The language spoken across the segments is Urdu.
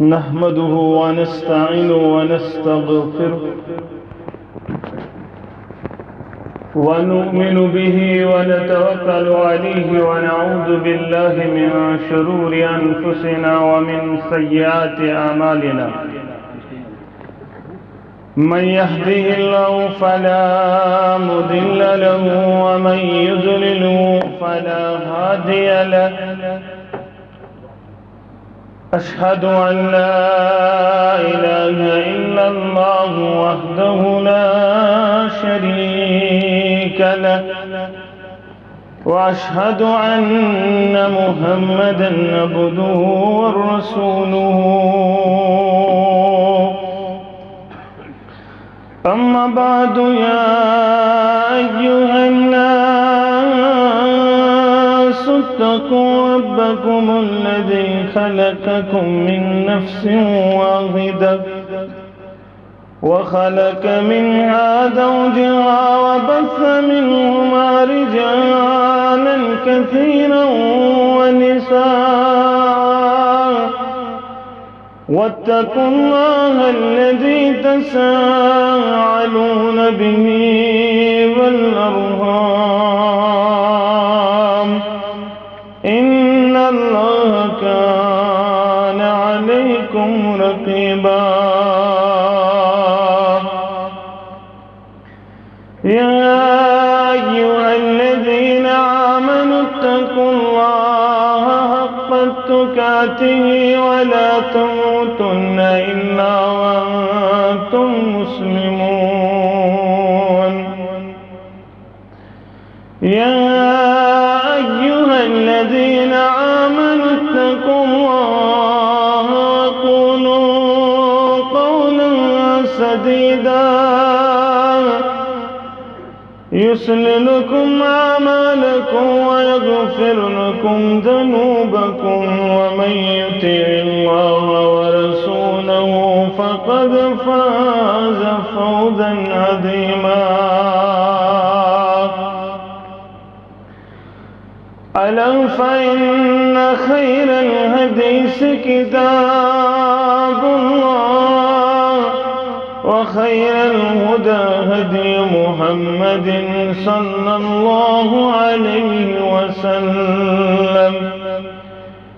نحمده ونستعينه ونستغفره ونؤمن به ونتوكل عليه ونعوذ بالله من شرور أنفسنا ومن سيئات أعمالنا. من يهده الله فلا مضل له ومن يضلل فلا هادي له. أشهد أن لا إله إلا الله وحده لا شريك له، وأشهد أن محمدا عبده ورسوله. أما بعد يا أيها الناس اتقوا ربكم الذي خلقكم من نفس واحدة وخلق منها زوجها وبث منهما رجالا كثيرا ونساء، واتقوا الله الذي تساءلون به والأرحام، إن الله كان عليكم رقيبا. يا أيها الذين آمنوا اتقوا الله حق تقاته ولا تموتن إلا وأنتم مسلمون. يا أيها الذين آمنوا اتقوا الله وقولوا قولا سديدا يصلح لكم أعمالكم ويغفر لكم ذنوبكم، ومن يطع الله ورسوله فقد فاز فوزا عظيما. ألا فإن خير الحديث كتاب الله، وخير الهدى هدي محمد صلى الله عليه وسلم،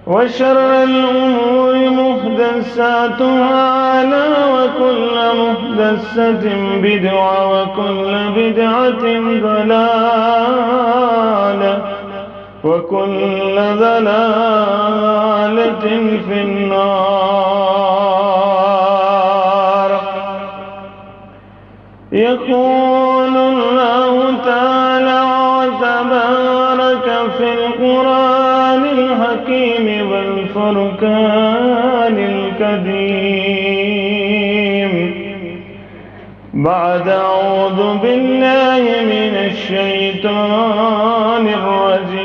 وشر الأمور محدثاتها، وكل محدثة بدعة وكل بدعة ضلالة وكل ضلالة في النار. يقول الله تعالى وتبارك في القرآن الحكيم والفرقان القديم بعد أعوذ بالله من الشيطان الرجيم.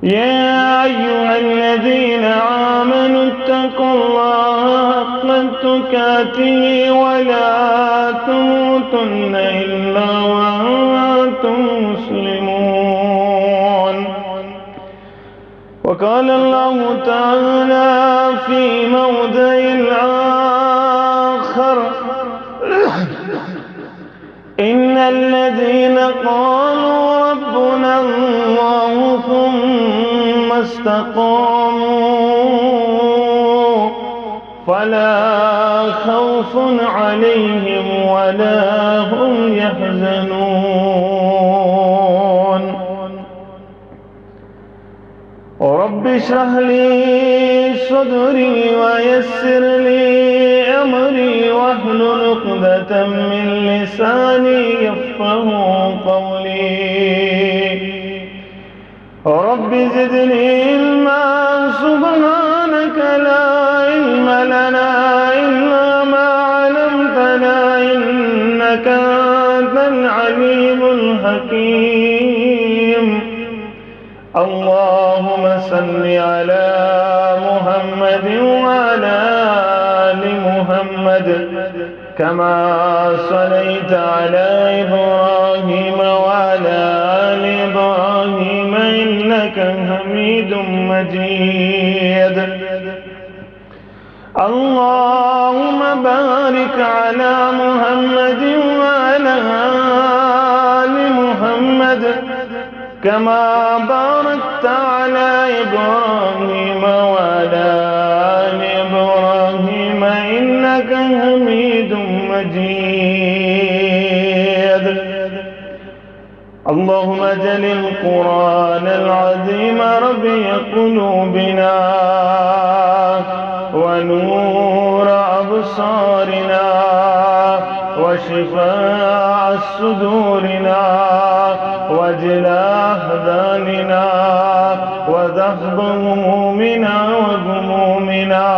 يا أيها الذين آمنوا اتقوا الله حق تقاته ولا تموتن إلا وأنتم مسلمون. وقال الله تعالى في موضع آخر: إن الذين قالوا ربنا الله ثم استقاموا فلا خوف عليهم ولا هم يحزنون. رب اشرح لي صدري ويسر لي أمري واحلل عقدة من لساني يفقهوا قولي. رب زدني علما سبحانك لا علم لنا إلا ما علمتنا إنك أنت العليم الحكيم. اللهم صل على محمد وعلى آل محمد كما صليت على إبراهيم وعلى آل إبراهيم إنك إنك حميد مجيد. اللهم بارك على محمد وعلى آل محمد كما باركت على إبراهيم وعلى آل إبراهيم إنك حميد مجيد. اللهم اجعل القرآن العظيم ربيع قلوبنا ونور أبصارنا وشفاء صدورنا وجلاء أحزاننا وذهب همومنا وغمومنا.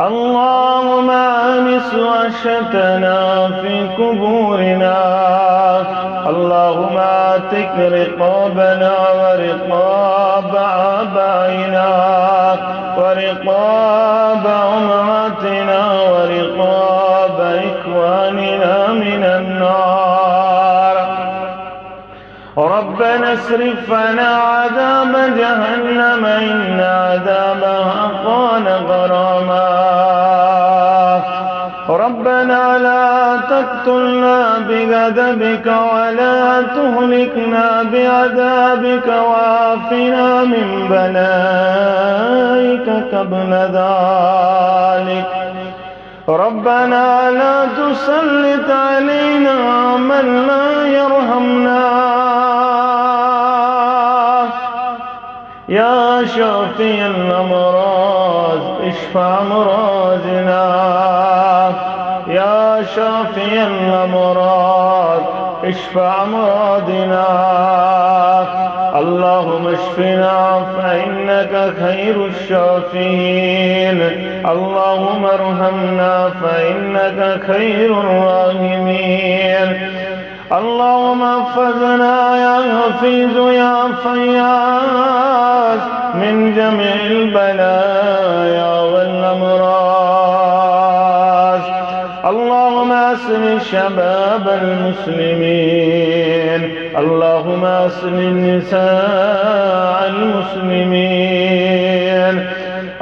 اللهم آنس وحشتنا في قبورنا. اللهم اعتق رقابنا ورقاب آبائنا ورقاب أمهاتنا ورقاب إخواننا من النار. ربنا اصرف عنا عذاب جهنم إن عذابها كان غراما. ربنا لا تقتلنا بغضبك ولا تهلكنا بعذابك وعافنا من بلائك قبل ذلك. ربنا لا تسلط علينا من لا يرحمنا. يا شافي الأمراض اشفع أمراضنا. يا شافي الأمراض اشفع أمراضنا. اللهم اشفنا فإنك خير الشافين. اللهم ارحمنا فإنك خير الراحمين. اللهم احفظنا يا حفيظ يا فياض من جميع البلايا والأمراض. اللهم أصلح شباب المسلمين. اللهم أصلح نساء المسلمين.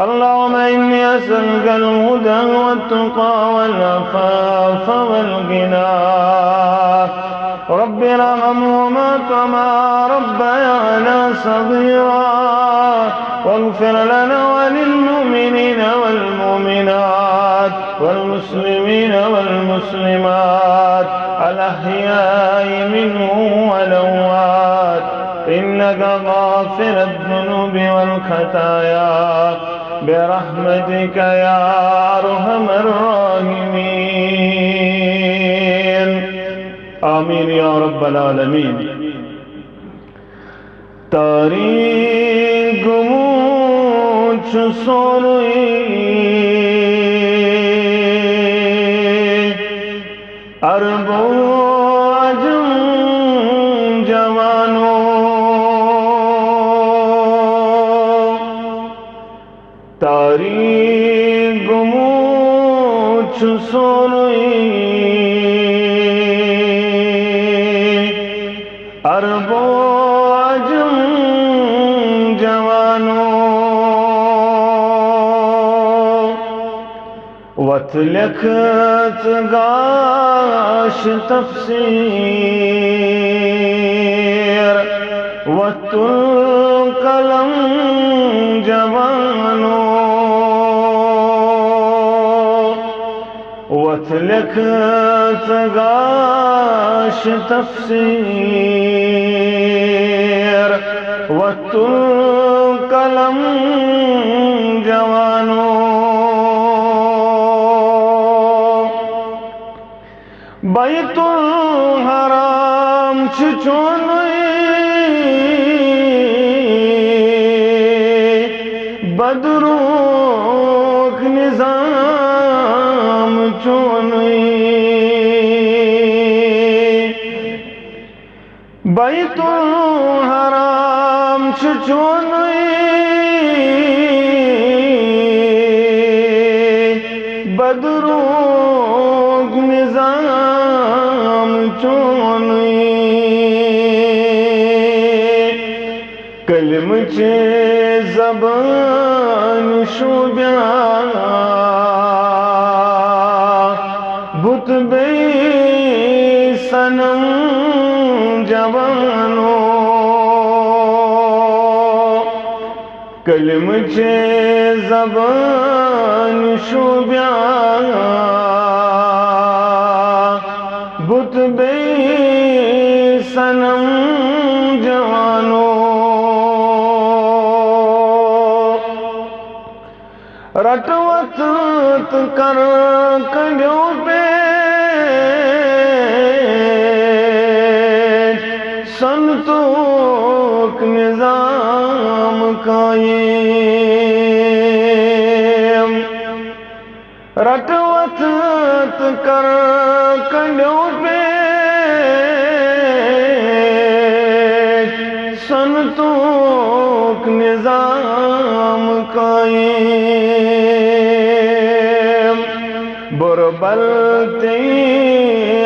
اللهم إني أسألك الهدى والتقى والعفاف والغنى. رب ارحمهما كما ربيانا صغيرا واغفر لنا وللمؤمنين والمؤمنات والمسلمين والمسلمات الأحياء منهم والأموات إنك غافر الذنوب والخطايا برحمتك يا أرحم الراحمين. آمين يا رب العالمين. تاریک مجھ سوری عرب و عجم جوانوں. تاریک مجھ سوری عرب و عجم جوانوں. وتلکت گاش تفسیر وتلقلم جوانوں. وتلکت گاش تفسیر وتلقلم جوانوں. بیت الحرام چونی بدروک نظام چونی. بیت الحرام چونی بدروک نظام چونی. کلم چے زبان شوبیاں بت بے سنم جوانو کلم چے زبان شوبیاں بت بے سنم جوانو رٹوت کر کنڈیوں پہ سنتوک نظام قائم رٹوت کر کنڈیوں پہ سنتوک نظام قائم بربلتے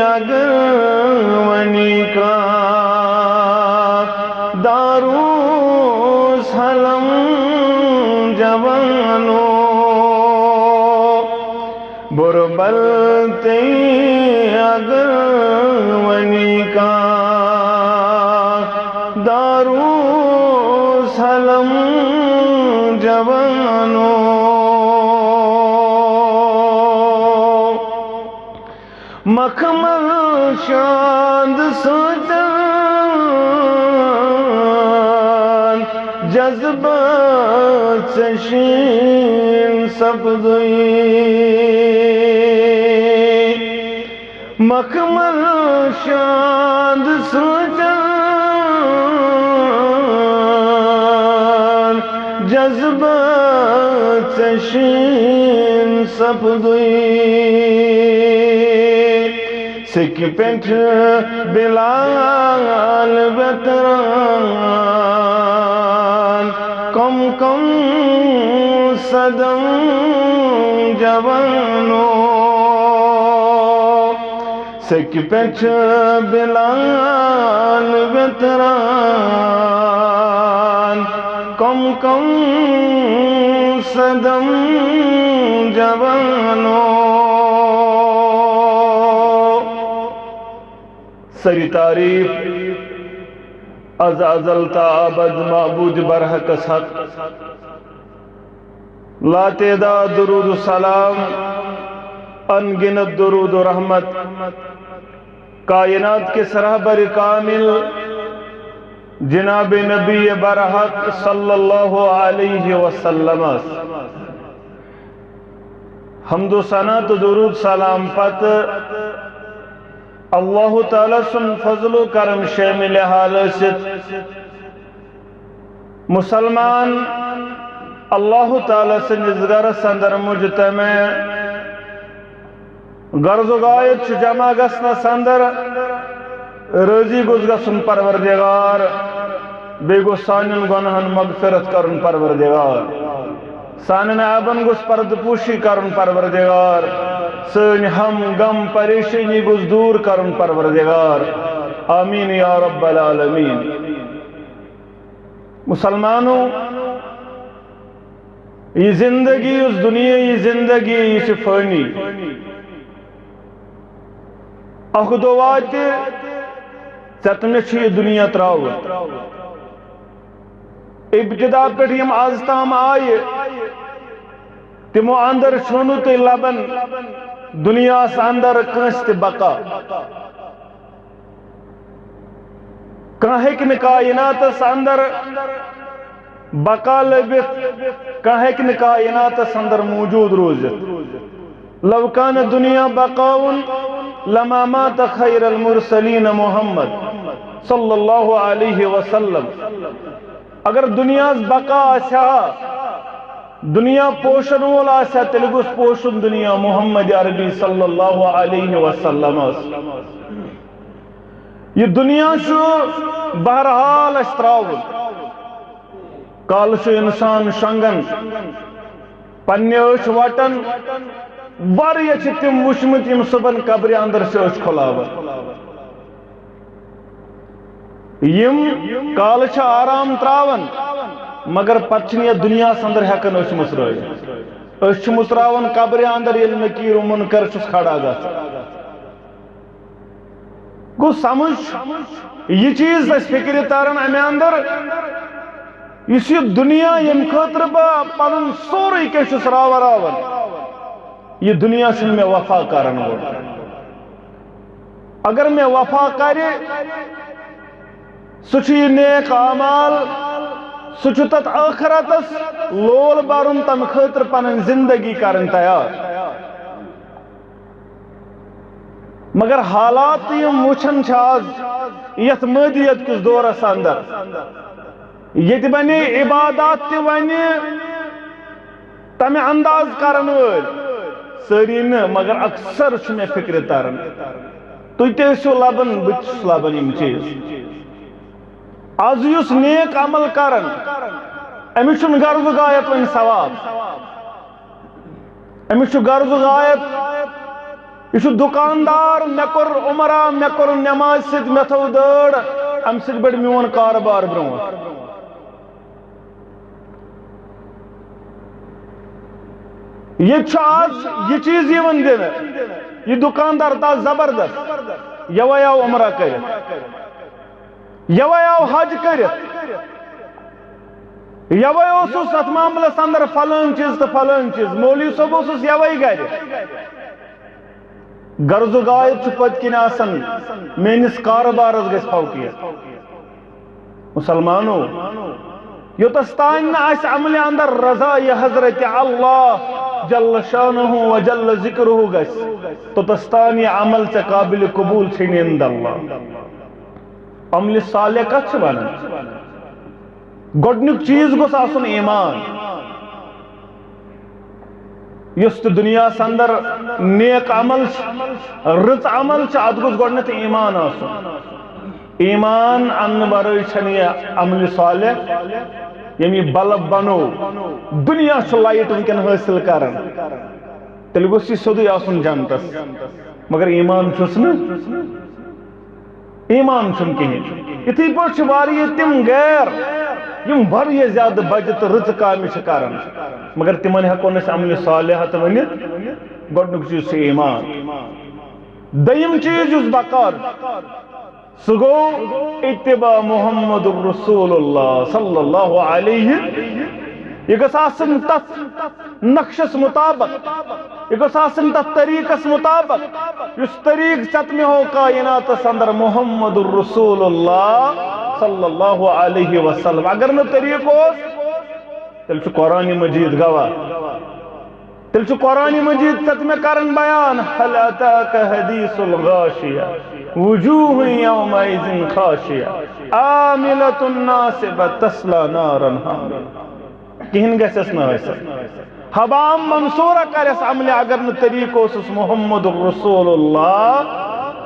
اگر ونی کا داروس حلم جوانو بربلتے اگر ونی کا داروس حلم جوانو مکمل شاند سوچان جذبات سشین سپدوئی مکمل شاند سوچان جذبات سشین سپدوئی سکھ پنٹھ بلال بتران کم کم صدم جوانو سکھ پنٹھ بلال بتران کم کم صدم جوانو سری تعریف از ازل تا ابد معبود برحق حق لا تعداد درود و سلام انگنت درود و رحمت کائنات کے سرحبر کامل جناب نبی برحق صلی اللہ علیہ وسلم حمد و ثنا تو درود سلام پت اللہ تعالیٰ سن فضل و کرم شامل حال ست مسلمان اللہ تعالیٰ سے نزگر سندر مجتمع غرض و غایت چھ جمع گسنا سندر رضی گز گسن پروردگار بے گو سانن گنہن مغفرت کرن پروردگار سانن عابن گس پرد پوشی کرن پروردگار سن ہم غم پریشانی گز دور کرن پروردگار آمین یا رب العالمین مسلمانوں یہ زندگی اس دنیا یہ زندگی یہ فانی اخدوات ژتنے یہ دنیا تراو ابتدا پہ یم آز تام آئے تمو اندر چھونو تی لبن دنیا اس اندر کنست بقا کہیک کائنات اس اندر بقا لبت کہیک کائنات اس اندر موجود روزت لو کان دنیا بقاون لما مات خیر المرسلین محمد صلی اللہ علیہ وسلم اگر دنیا بقا آسا دنیا پوشن وول آسا تلگس پوشن دنیا محمد عربی صلی اللہ علیہ وسلم یہ دنیا شو بہرحال اشتراؤ کال شو انسان شنگن پنیوش وٹن واریہ چھ تم وشمت یم صبح قبر اندر سے کھلاو یم کال چھ آرام تراون مگر پتہ یہ دنیا اندر ہیکن أچھ مسرائت أچھ مسراون قبر اندر یل نکیر و منکر چھس کھڑا گژھان گو سمجھ یہ چیز اس فکر تارن امہ اندر اس یہ دنیا یم خاطر با پنن سوری کے چھس راون یہ دنیا چھن میں وفا کرن وول اگر میں وفا کرے سہ چھ نیک اعمال سہ چھ تت آخرتس لول برن تم خاطر پنن زندگی کرن تیار مگر حالات یم وچھن چھ آز یت مادیت کس دورس اندر یہ بنے عبادات تہ ونہ تمہ انداز کرن ول ساری نہ مگر اکثر چھ میں فکر تران تھی تہ لبن بہت لبن یم چیز آز یس نیک عمل کرن امس چھ غرض غایت ون ثواب امس چھ غرض غایت یہ دکاندار مے کور عمرہ مے کور نماز ست مے تھو دڑ ام ست بڑ میون کاربار برونٹ یہ آز یہ چیز یون دن یہ دکاندار تا زبردست یو آو عمرہ کرت یو آو حج کرت یو اوسس ات معاملس اندر فلان چیز تو فلان چیز مولوی صاحب اوسس یوے گر غرض و غایت پت کن آسن میانس کاربارس گژھِ فوقیت مسلمانو یوتس تان نہ عمل اندر رضا یہ حضرت اللہ جل شانہ و جل ذکرہ گژھِ توتس تان یہ عمل ژے قابل قبول چھنی عند اللہ عمل صالح کت چھ ونان گۄڈنیُک چیز گوٚژھ آسُن ایمان یس تو دنیا اندر نیک عمل رت عمل ات گوٚژھ گۄڈنیتھ ایمان آسُن ایمان ان ورٲے چھنہٕ یہ عمل صالح یم یہ بلب بنو دنیا چھ لائٹ ونکن حاصل کران تیل گوٚژھ یہ سیودُے آسُن جنتس مگر ایمان چھُس نہٕ ایمان چھُنہٕ کِہیٖنۍ یِتھٕے پٲٹھۍ چھِ واریاہ تِم غیر یم واریاہ زیادٕ بجہِ تہٕ رٕژٕ کامہِ چھِ کران مگر تمن ہیٚکو نہٕ أسۍ عملہِ صالحہ تہِ ؤنِتھ گۄڈنیُک چیٖز چھُ ایمان دوٚیِم چیٖز یُس بکار سُہ گوٚو اتباع محمد رسول اللہ صلی اللہ علیہ یہ گژھِ آسٕنۍ تتھ نقشس مطابق یہ گژھِ آسٕنۍ تتھ طریقس مطابق یُس طریق ژےٚ مےٚ ہو کائناتس اندر محمد رسول اللہ صلی اللہ علیہ وسلم اگر نہ طریق اوس تیل چھُ قرآن مجید گواہ تیل چھُ قرآن مجید ژےٚ مےٚ کران بیان هل اتاك حدیث الغاشیہ وجوہ یومئذ خاشیہ عاملة ناصبة تصلی نارا حامیہ کہن گژھس نہ حبام منصورہ کرس عمل اگر نہ طریق اوسس محمد رسول اللہ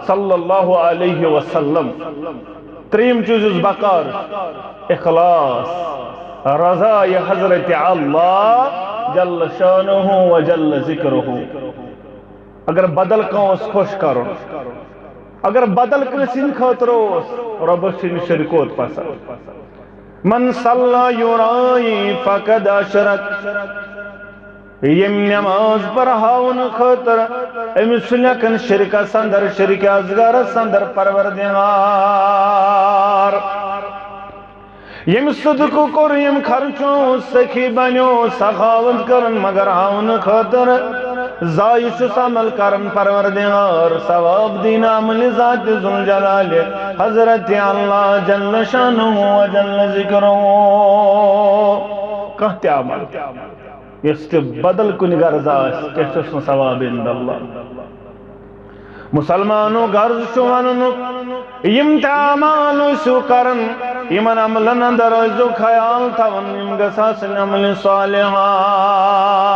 صلی اللہ علیہ وسلم تریم چیز اس بکار اخلاص رضا یہ حضرت اللہ جل شانہ و جل ذکرہ اگر بدل کانس خوش کرو اگر بدل کنسین خاطر رب سن شرکوت پسند من صلی یرائی فقد اشرک یم نماز پڑھاون خاطر امس لکن شرک اندر شرک اصغر اندر پروردگار یم صدق کور یم خرچو سخی بنیو سخاوت کرن مگر آون خاطر زائش عمل کرن پروردگار ثواب دین عمل ذات ذوالجلال حضرت اللہ جل شانہ و جل ذکرہ کہتے عمل یس بدل کن غرض آس کیسس ثواب عند اللہ مسلمانو غرض چھُ وننُک یم تہِ اعمال ٲسِو کران یمن عملن اندر ٲسۍزیو خیال تھاوان یم گژھِ آسٕنۍ عملِ صالحات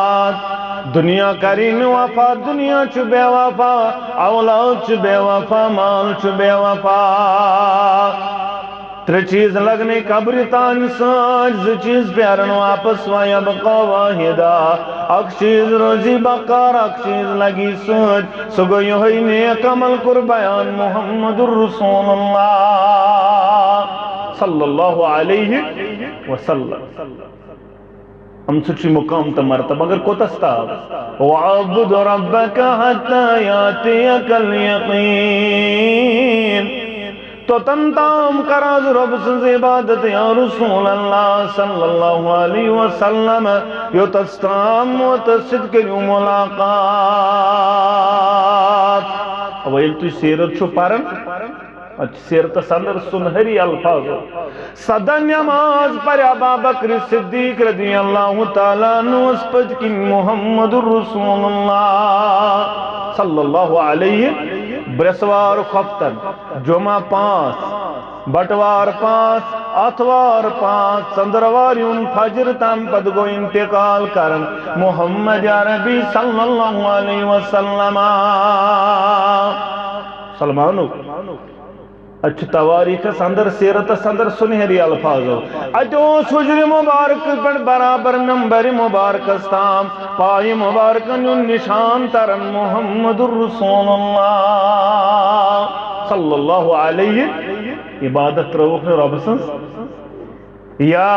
دنیا کری نہٕ وفا دنیا چھُ بے وفا اولاد چھُ بے وفا مال چھُ بے وفا ترے چیز لگنے قبر تان سچ زٕ چیز پیارن واپس ویبقا واحدا اکھ چیز روزی بقار اکھ چیز لگی سچ سُہ گوٚو یِہوٚے نیک عمل کوٚر بیان محمد رسول اللہ صلی اللہ علیہ وسلم ہم سچی مقام تا مرتبہ اگر کو تستا وَعَبُدْ رَبَّكَ حَتَّى يَأْتِيَكَ الْيَقِينَ تو تنتام کراز رب سنز عبادت یا رسول اللہ صلی اللہ علیہ وسلم یو تستام و تصدق لیو ملاقات اویل تو سیرت چھو پارن سیرت سندر سنہری الفاظ صدا نماز پر ابا بکر صدیق رضی اللہ تعالیٰ نوز پج کی محمد الرسول اللہ صلی اللہ علیہ برسوار خفتن جمعہ 5 بٹوار 5 اتوار 5 سندروارین فجر تام پد گو انتقال کرن محمد عربی صلی اللہ علیہ وسلم سلمانو اچھ تواریخ سندر سیرت سندر سنہری الفاظو اچھو سجر مبارک پر برابر نمبر مبارک استام پائی مبارک نشان ترن محمد الرسول اللہ صلی اللہ علیہ عبادت روح رب سنس یا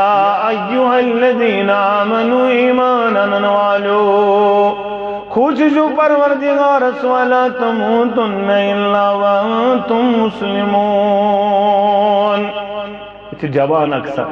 ایوہ الذین آمنوا ایمانا والو خوش جو پروردگار ولا تموتن الا وانتم مسلمون یہ جوان اکثر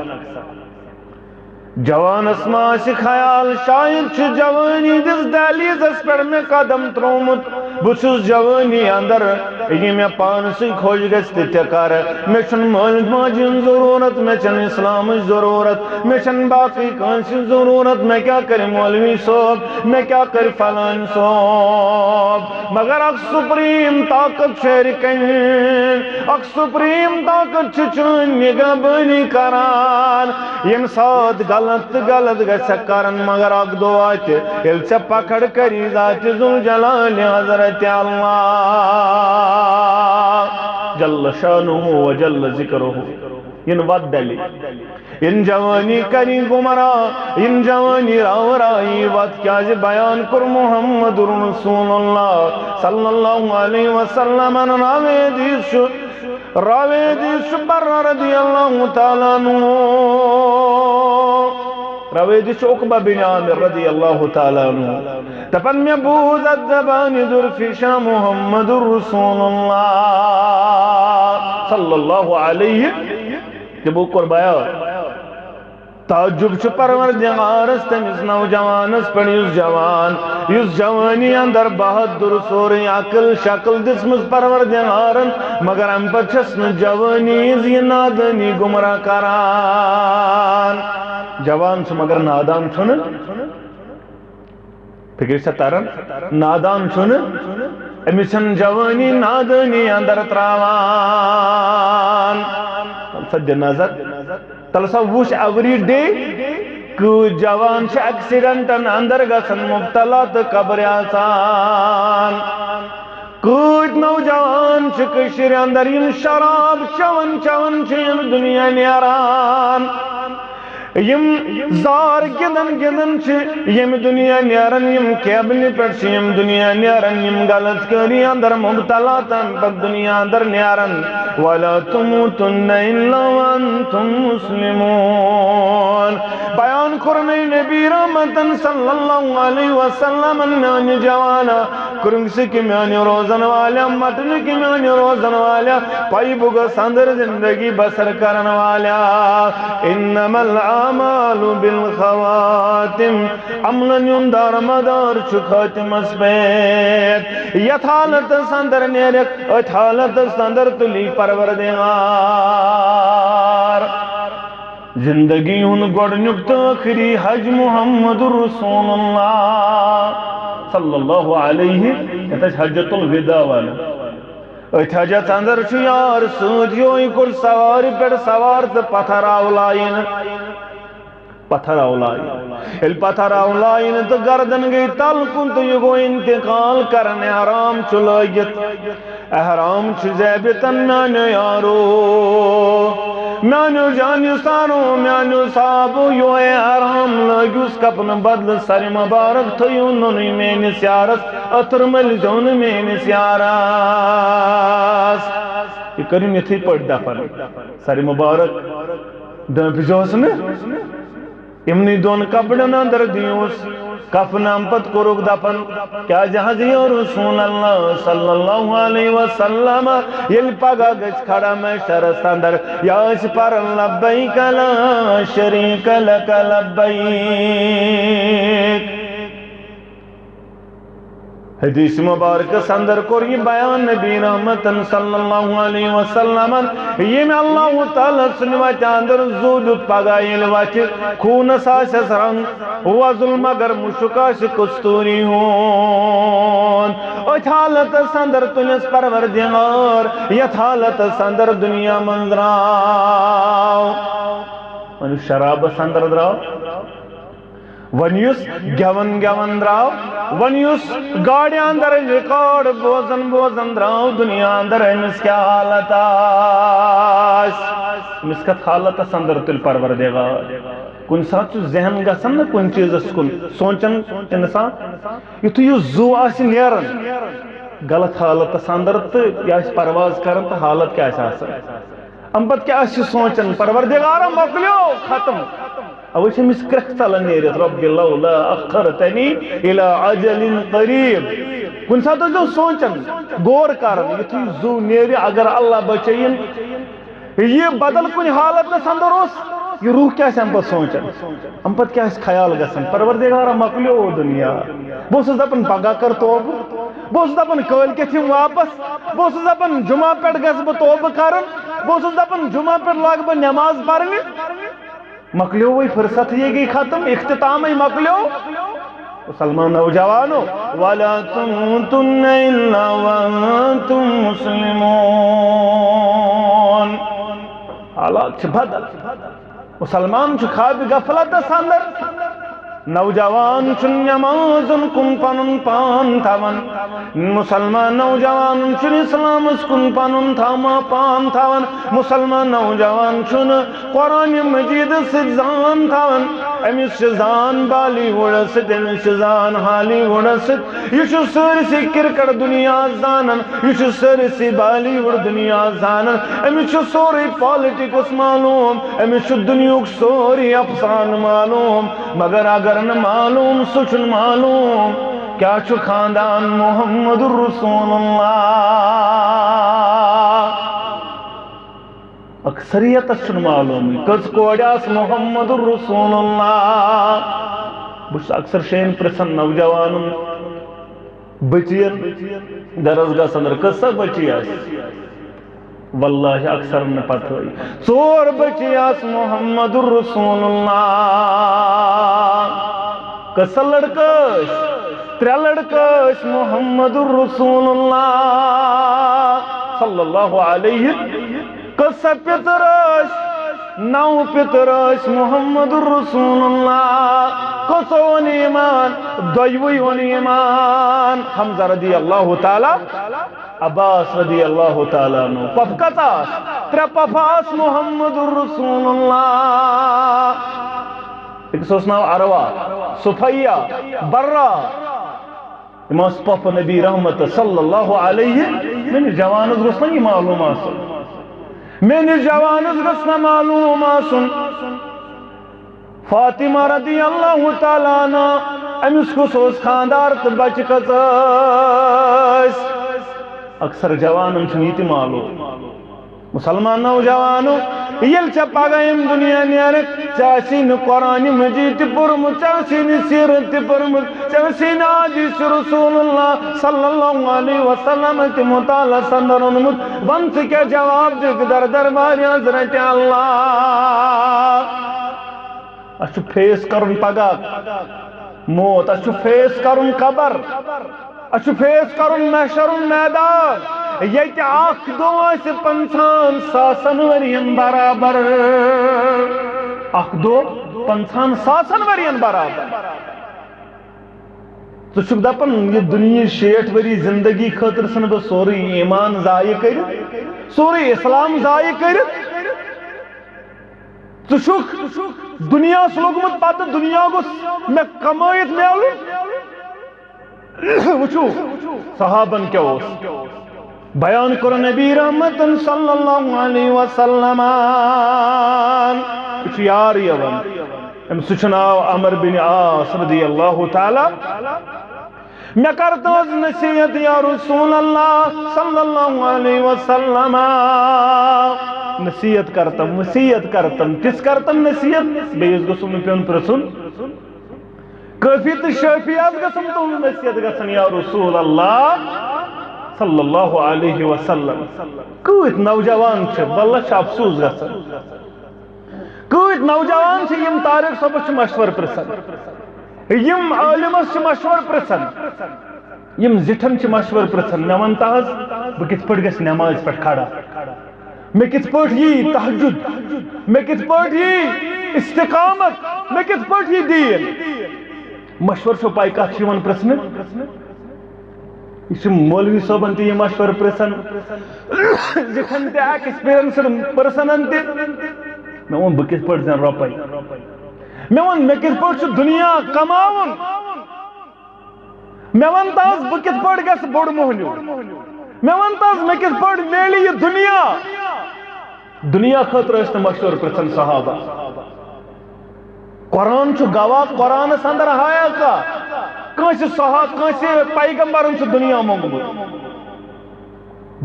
جوان اسماش خیال شاید چھ جوانی دس دہلیز اس پر میں قدم ترومت بچس جوانی اندر یہ میں پانسی کھوج گستی تکار میں چن مالک ماجن ضرورت میں چن اسلام ضرورت میں چن باقی کانسی ضرورت میں کیا کریں مولوی صاحب میں کیا کریں فلان صاحب مگر اک سپریم طاقت شرکن اک سپریم طاقت چچن نگاہ بنی کران یم ساتھ غلط گسا کرن مگر اک دعات یل سے پکڑ کری ذات ذوالجلال حضرت اللہ جل شانہ و جل ذکرہ ان ود دلی ان جوانی کری گمرا ان جوانی راورائی ود کیا جی بیان کر محمد رسول اللہ صلی اللہ علیہ وسلم راوی دیس بر رضی اللہ تعالیٰ عنہ راوی دیس عقبہ بن عامر رضی اللہ تعالیٰ عنہ تپن میں بوز الدبان درفشا محمد رسول اللہ صلی اللہ علیہ جب وہ قربایا تعجب چھ پروردگارس تمس نوجوانس پر یس جوانی اندر بہادر سوری عقل شکل دسمس پروردگارن مگر ام پر چھسن جوانی یہ نادانی گمراہ کران جوان سے مگر نادان چھن فکر سے تارن نادان چھن امیسن جوانی نادانی اندر تراوان سجن نظر تلسا وش ایوری ڈے کہ جوان چھ ایکسیڈنٹن اندر گسن مبتلا تو قبر آسان کچھ نوجوان چھ کشیر اندر یم شراب چون چھ یم دنیا نیاران یم زار گدن چھ یم دنیا نیارن یم کیبل پر چھ یم دنیا نیارن یم غلط کری اندر مبتلا تن پر دنیا اندر نیارن وَلَا تُمُوتُنَّ إِلَّا وَأَنْتُمْ مُسْلِمُونَ بیان کرنے نبی رحمتن صلی اللہ علیہ وسلم میانی جوانا کرنگ سے کی میانی روزن والا مٹن کی میانی روزن والا پائی بگا سندر زندگی بسر کرن والا انما الاعمال بالخواتم عملن یندار مدار چکاتم اسپیت یت حالت سندر نیرک ات حالت سندر تلی پروردگار زندگی ہن گوڑنک تاخری حج محمد رسول اللہ صلی اللہ علیہ اتش حجت الوداع والا ات حجت اندر چھ یار سودیوئی کل سواری پر سوار تا پتھر آولائن el پتھر آولائن تا گردن گئی تل کن تو یہ گو انتقال کرنے حرام چلائیت احرام چھ زیبتن میانو یارو میانو جانی سارو میانو صابو یو احرام لگیوس کپن بدل سر مبارک تھیو ننوی میں سیارس اتر مل جون میں سیارس یہ کرن یتھی پڑ دفن سر مبارک دم پجوسن امنی دون کپڑن اندر دیوس کفن پت کورک دفن کیا جہازی رسول اللہ صلی اللہ علیہ وسلم یل پگا گچ کھڑا میں شرس اندر یاش پر لبیک لا شریک لک لبیک حدیث مبارک سندر کور یہ بیان نبی رحمت صلی اللہ علیہ وسلم یہ میں اللہ تعالیٰ سنوا چاندر زود پگائل وچ خون ساس رنگ وزل مگر مشکاش کستوری ہون اچھ حالت سندر تنس پروردگار یت حالت سندر دنیا منظراو ونی شراب سندر دراو ونیوس گیون گیون دراو ونیوس گاڑی اندر ریکارڈ بوزن بوزن دراو دنیا اندر امس کیا حالت آس امس کت حالت اندر تل پروردگار کن ساتھ ذہن گسن نا کن چیز اس کن سوچن انسان یہ تو یہ زو آسی نیرن غلط حالت اندر تو یا اس پرواز کرن تو حالت کیا ایسا امبت کیا اسی سوچن پروردگارا مکلیو ختم اوش امس کرک چلان نیرت رب لولا اخرتنی الى عجل قریب کن ساتھ جو سوچن غور کرن یہ زو نیری اگر اللہ بچین یہ بدل کن حالت اندر اس یہ روح کیا ہے امپت سوچن امپت کیا ہے خیال گسن پروردگارا مکلیو دنیا بوس دپن پگا کر توب بوس دپن کل کے تھیم واپس بوس دپن جمعہ پیٹ گس بہ توب کرن بوس دپن جمعہ پیٹ لاگ بہ نماز پڑھنی مکلیو وہی فرصت یہ گئی ختم اختتام ہی مکلیو مسلمان نوجوانو وَلَا تُمُوتُنَّ إِلَّا وَأَنْتُمْ مُسْلِمُونَ حالات چھ بدل مسلمان چھ خواب غفلت اندر نوجوان چھ نمازن کن پنن پان تھاون مسلمان نوجوان چھ اسلام کن پنن تھاما پان تھاون مسلمان نوجوان چھ قرآن مجید سزان تھاون امس زان بالی ووڈ ست امس زان ہالی ووڈ ست یہ سرسی کرکٹ دنیا زانن یہ سرسی بالی ووڈ دنیا زانن امس سوری پالیٹکس معلوم امس دنیا سوری افسان معلوم مگر اگر نہ معلوم سچن معلوم کیا چھو خاندان محمد رسول اللہ اکثریت چھن معلوم کس کوڑیاس محمد رسول اللہ بس اکثر شین پرسن نوجوان بچین درسگاہ سندر کسا بچیاس واللہ اکثر نے پتہ ہوئی ژور بچیاس محمد رسول اللہ کسا لڑکش ترے لڑکش محمد رسول اللہ صلی اللہ علیہ کسا پترش نو پترش محمد رسول اللہ کسا ون ایمان دویوی ون ایمان حمزہ رضی اللہ تعالی عباس رضی اللہ تعالیٰ عنہ پفکتاس ترے پفاس محمد رسول اللہ ایک سوسناو عروا صفیہ برہ اماس پف نبی رحمت صلی اللہ علیہ میں جوانز رسنا یہ معلوم آسن میں جوانز رسنا معلوم آسن فاطمہ رضی اللہ تعالیٰ عنہ امس کو سوس خاندار بچ کتاس اکثر جوانن چھنیتی معلوم مسلمان نوجوانو یل چا پاگایم دنیا نیارک چاسین قرآن مجید پرمت چاسین سیرت پرمت چاسین حدیث رسول اللہ صلی اللہ علیہ وسلم تی مطالعہ سندر انمت بنت کے جواب دک در دربار حضرت اللہ اچھو فیس کرن پگا موت اچھو فیس کرن قبر اچھو فیس کرن محشر میدان یہ کہ آخ دو سے 50 ساسن ورین برابر آخ دو 50 ساسن ورین برابر تو چھک دپن یہ دنیا 60 وری زندگی خاطر سن بہ سوری ایمان ضائع کرت سوری اسلام ضائع کرت تو چھک دنیا سلوگمت پتہ دنیا گوس میں کمائیت میلو وچو صحابن کیا ہوس بیان کر نبی رحمت صلی اللہ علیہ وسلم یار یون ام سچناو عمر بن عاص رضی اللہ تعالی میں کرتا ہوں نصیحت یا رسول اللہ صلی اللہ علیہ وسلم نصیحت کرتم وصیت کرتم کس کرتم نصیحت بیس گسم پیون پرسن کافی تو شافی از گسم تو نصیحت گسن یا رسول اللہ صلی اللہ علیہ وسلم کوت نوجوان چھ واللہ چھ افسوس گسن کوت نوجوان چھ یم طارق صاحب مشور پرسن یم عالمس مشور پرسن یم زٹھن مشور پرسن میں ون تاز بہ کت پٹ گس نماز پہ کھڑا میں کت پٹ یہ تہجد میں کت پٹ یہ استقامت میں کت پٹ یہ دین مشور چھو پائی کت ون پرسن یہ مولوی صاحبن تہ یہ مشور پرسن زٹھن تہ ایکسپیرینسڈ پرسنن تہ میں ون بہ کت پٹ زن روپائی میں کت پٹ دنیا کماون میں ون تاز بہ کت پٹ گس بوڑ موہنیو میں ون تاز میں کت پٹ میلی یہ دنیا خاطر اس مشور پرسن صحابہ قرآن چھ گواہ قرآن اندر ہایا کا کانس صحابہ کانس پیغمبرن چھ دنیا مونگمت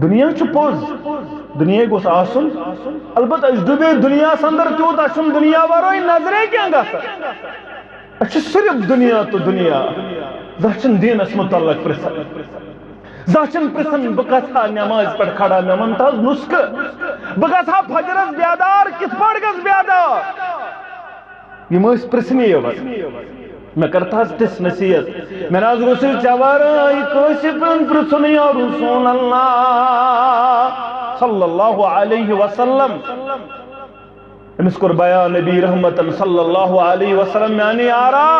دنیا چھ پوز دنیا گوس آسن البتہ اس ڈبے دنیا اندر تیوت اچھن دنیا ورٲے نظرے کیا گژھان اچھ صرف دنیا تو دنیا زچھن دینس متعلق پرسن زچھن پرسن بہ گژھا نماز پہ کھڑا میں ون تاز نسخہ بہ گژھا فجرس بیدار کت پٲٹھۍ گژھ بیدار یم ٲسۍ پرژھنہِ یوان میں کرتا تس نصیحت میں ناز گوسل چورائی کٲنٛسہِ پیوٚن پرژھُن یا رسول اللہ صلی اللہ علیہ وسلم امس کور بیان نبی رحمت صلی اللہ علیہ وسلم میانی یارا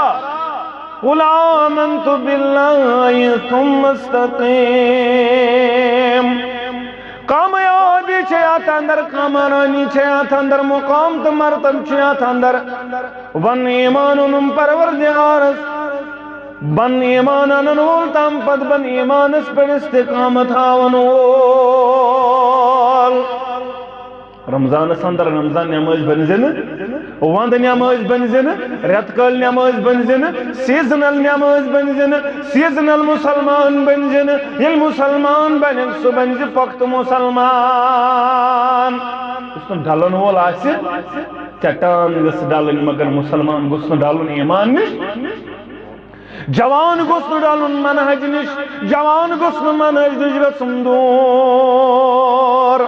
قل آمنت باللہ ثم استقیم کامیابی چھے آت اندر کامرانی چھے آت اندر مقام تو مرتب چھے آت اندر ون ایمان انم پروردگارس بن ایمان انول تام پد بن ایمانس پر استقامت آونول رمضان اندر رمضان نماز بنزن وند نماز بنزن رتکل نماز بنزن سیزنل نماز بنزن سیزنل مسلمان بنزن یل مسلمان بنن سو بنز پخت مسلمان اس نے ڈالن وول آسہِ چٹان گس ڈالن مگر مسلمان گس ڈالن ایمان نش جوان گس ڈالن منہج نش جوان گس منہج نش گژھُن دوٗر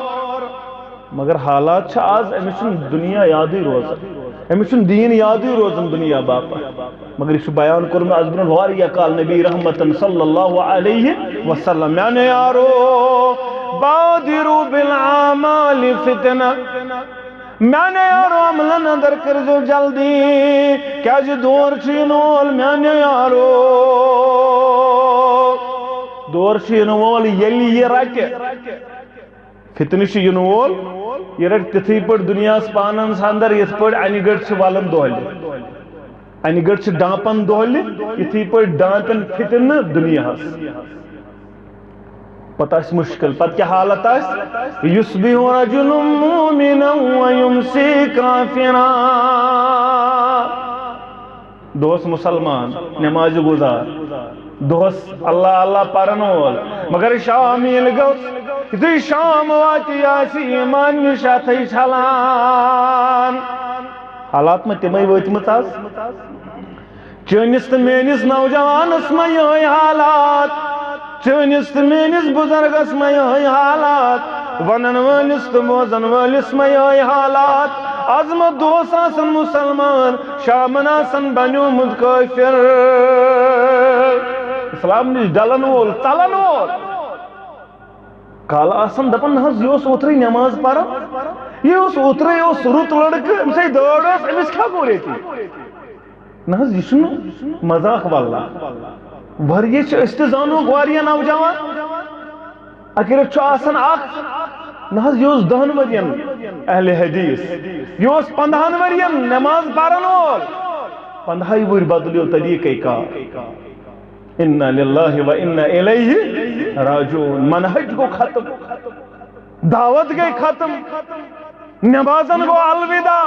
مگر حالات آز امس دنیا یادی روزان امس دین یادی روزان دنیا باپت مگر یہ بیان کورمت از برون واریاہ کال نبی رحمت صلی اللہ علیہ وسلم میانے یارو بادروا بالاعمال فتنہ میانے یارو عملن اندر کرزو جلدی کیا جی دور چینول میانے یارو دور چینول یلی یہ رکھے فتنہ چھ ین وول یہ رٹ تتھی پٹ دنیا پانس اندر یت پٹ انہ گڑ چھ والن دہلی انہ گڑ چھ ڈانپن دہلی یتھی پٹ ڈانپن فتنہ دنیا پتہ اس مشکل پتہ کیا حالت آس یصبح رجل مؤمنا ویمسی کافرا دوس مسلمان نماز گزار دوس اللہ اللہ پرن وول مگر شام یل گوس یتھُے شام واتی آسی ایمان نش اتھے چھلان حالات میں تمے وٲتمٕژ آز چٲنِس تہٕ میٲنِس نوجوانس میں یہے حالات چٲنِس تہٕ میٲنِس بزرگس میں یہے حالات ونن وٲلِس تہٕ بوزن وٲلِس میں یہے حالات عظمت دوس آسن مسلمان شامن آسن بنیومُت کٲفِر اسلام نش ڈلن وول ژلن وول کال آسن دپن نہ یہ اوترے نماز پران یہ اوترے رت لڑکہ امس دٲڑ امس کیا گوٚو ییٚتہِ نہ یہ مذاق واللہ واریاہ أسۍ تہِ زانوکھ واریاہ نوجوان اگر آسان اخ نہ یہ 10 ورین اہل حدیث یہ 15 ورین نماز پرن وول 15 ور بدلیو طریقہ کار انا للہ و انا الیہ راجعون منہج کو ختم، دعوت گئی ختم، نمازن گو الوداع،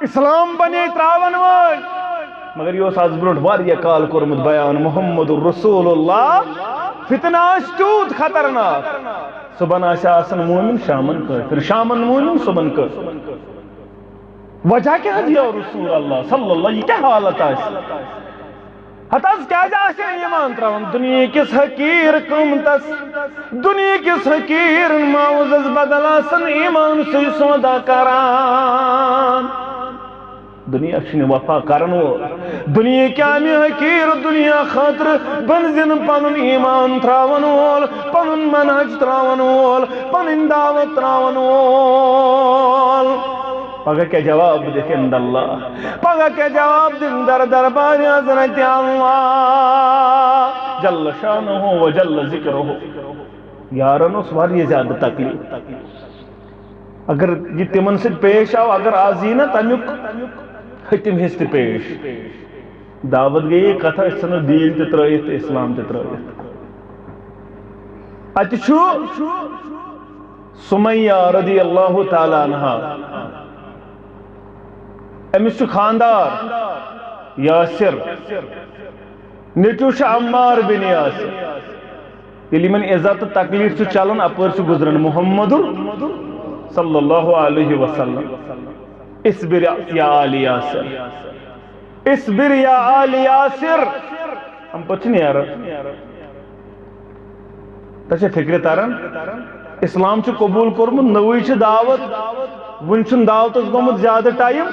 اسلام بنی تراون وول، مگر یہ آز برونٹ واریاہ کال کورمت بیان محمد رسول اللہ فتنہ تیوت خطرناک، صبح آسان مومن شامن کافر، شامن مومن صبح کافر، وجہ کیا ہے یا رسول اللہ صلی اللہ، یہ کیا حالت آس ہتاز کیا جاسے ایمان تراون دنیا کس حقیر قومتس، دنیا کس حقیر معوزز بدل آسن ایمان سے سودا کران، دنیا چھنی وفا کرن وول، دنیا کامی حقیر دنیا خاطر بنزن پنن ایمان تراون وول، پنن منہج تراون وول، پنن دعوت تراون وول، پگہ کیا جواب دیکھ عند اللہ، پگہ کیا جواب دن در دربار حضرت اللہ جل شانہ و جل ذکرہ، یارن اس واریاہ زیادہ تکلیف، اگر یہ تمن سے پیش آو، اگر آزی نا تمیک ختم ہست پیش، دعوت گئی کتھا اس نے دین تے ترائیت اسلام تے ترائیت، اتشو سمیہ رضی اللہ تعالی عنہ، امس خاندار یاسر، نیچو عمار بن یاسر، یلی من عزت تکلیف سے چلن اپر سے گزرن محمد صلی اللہ علیہ وسلم، اصبر یا آل یاسر، اصبر یا آل یاسر، ہم پچھنی یار تچھے فکر تارن اسلام چھ قبول کرمت نوی چھ دعوت، ون چھن دعوت گومت زیادہ ٹائم،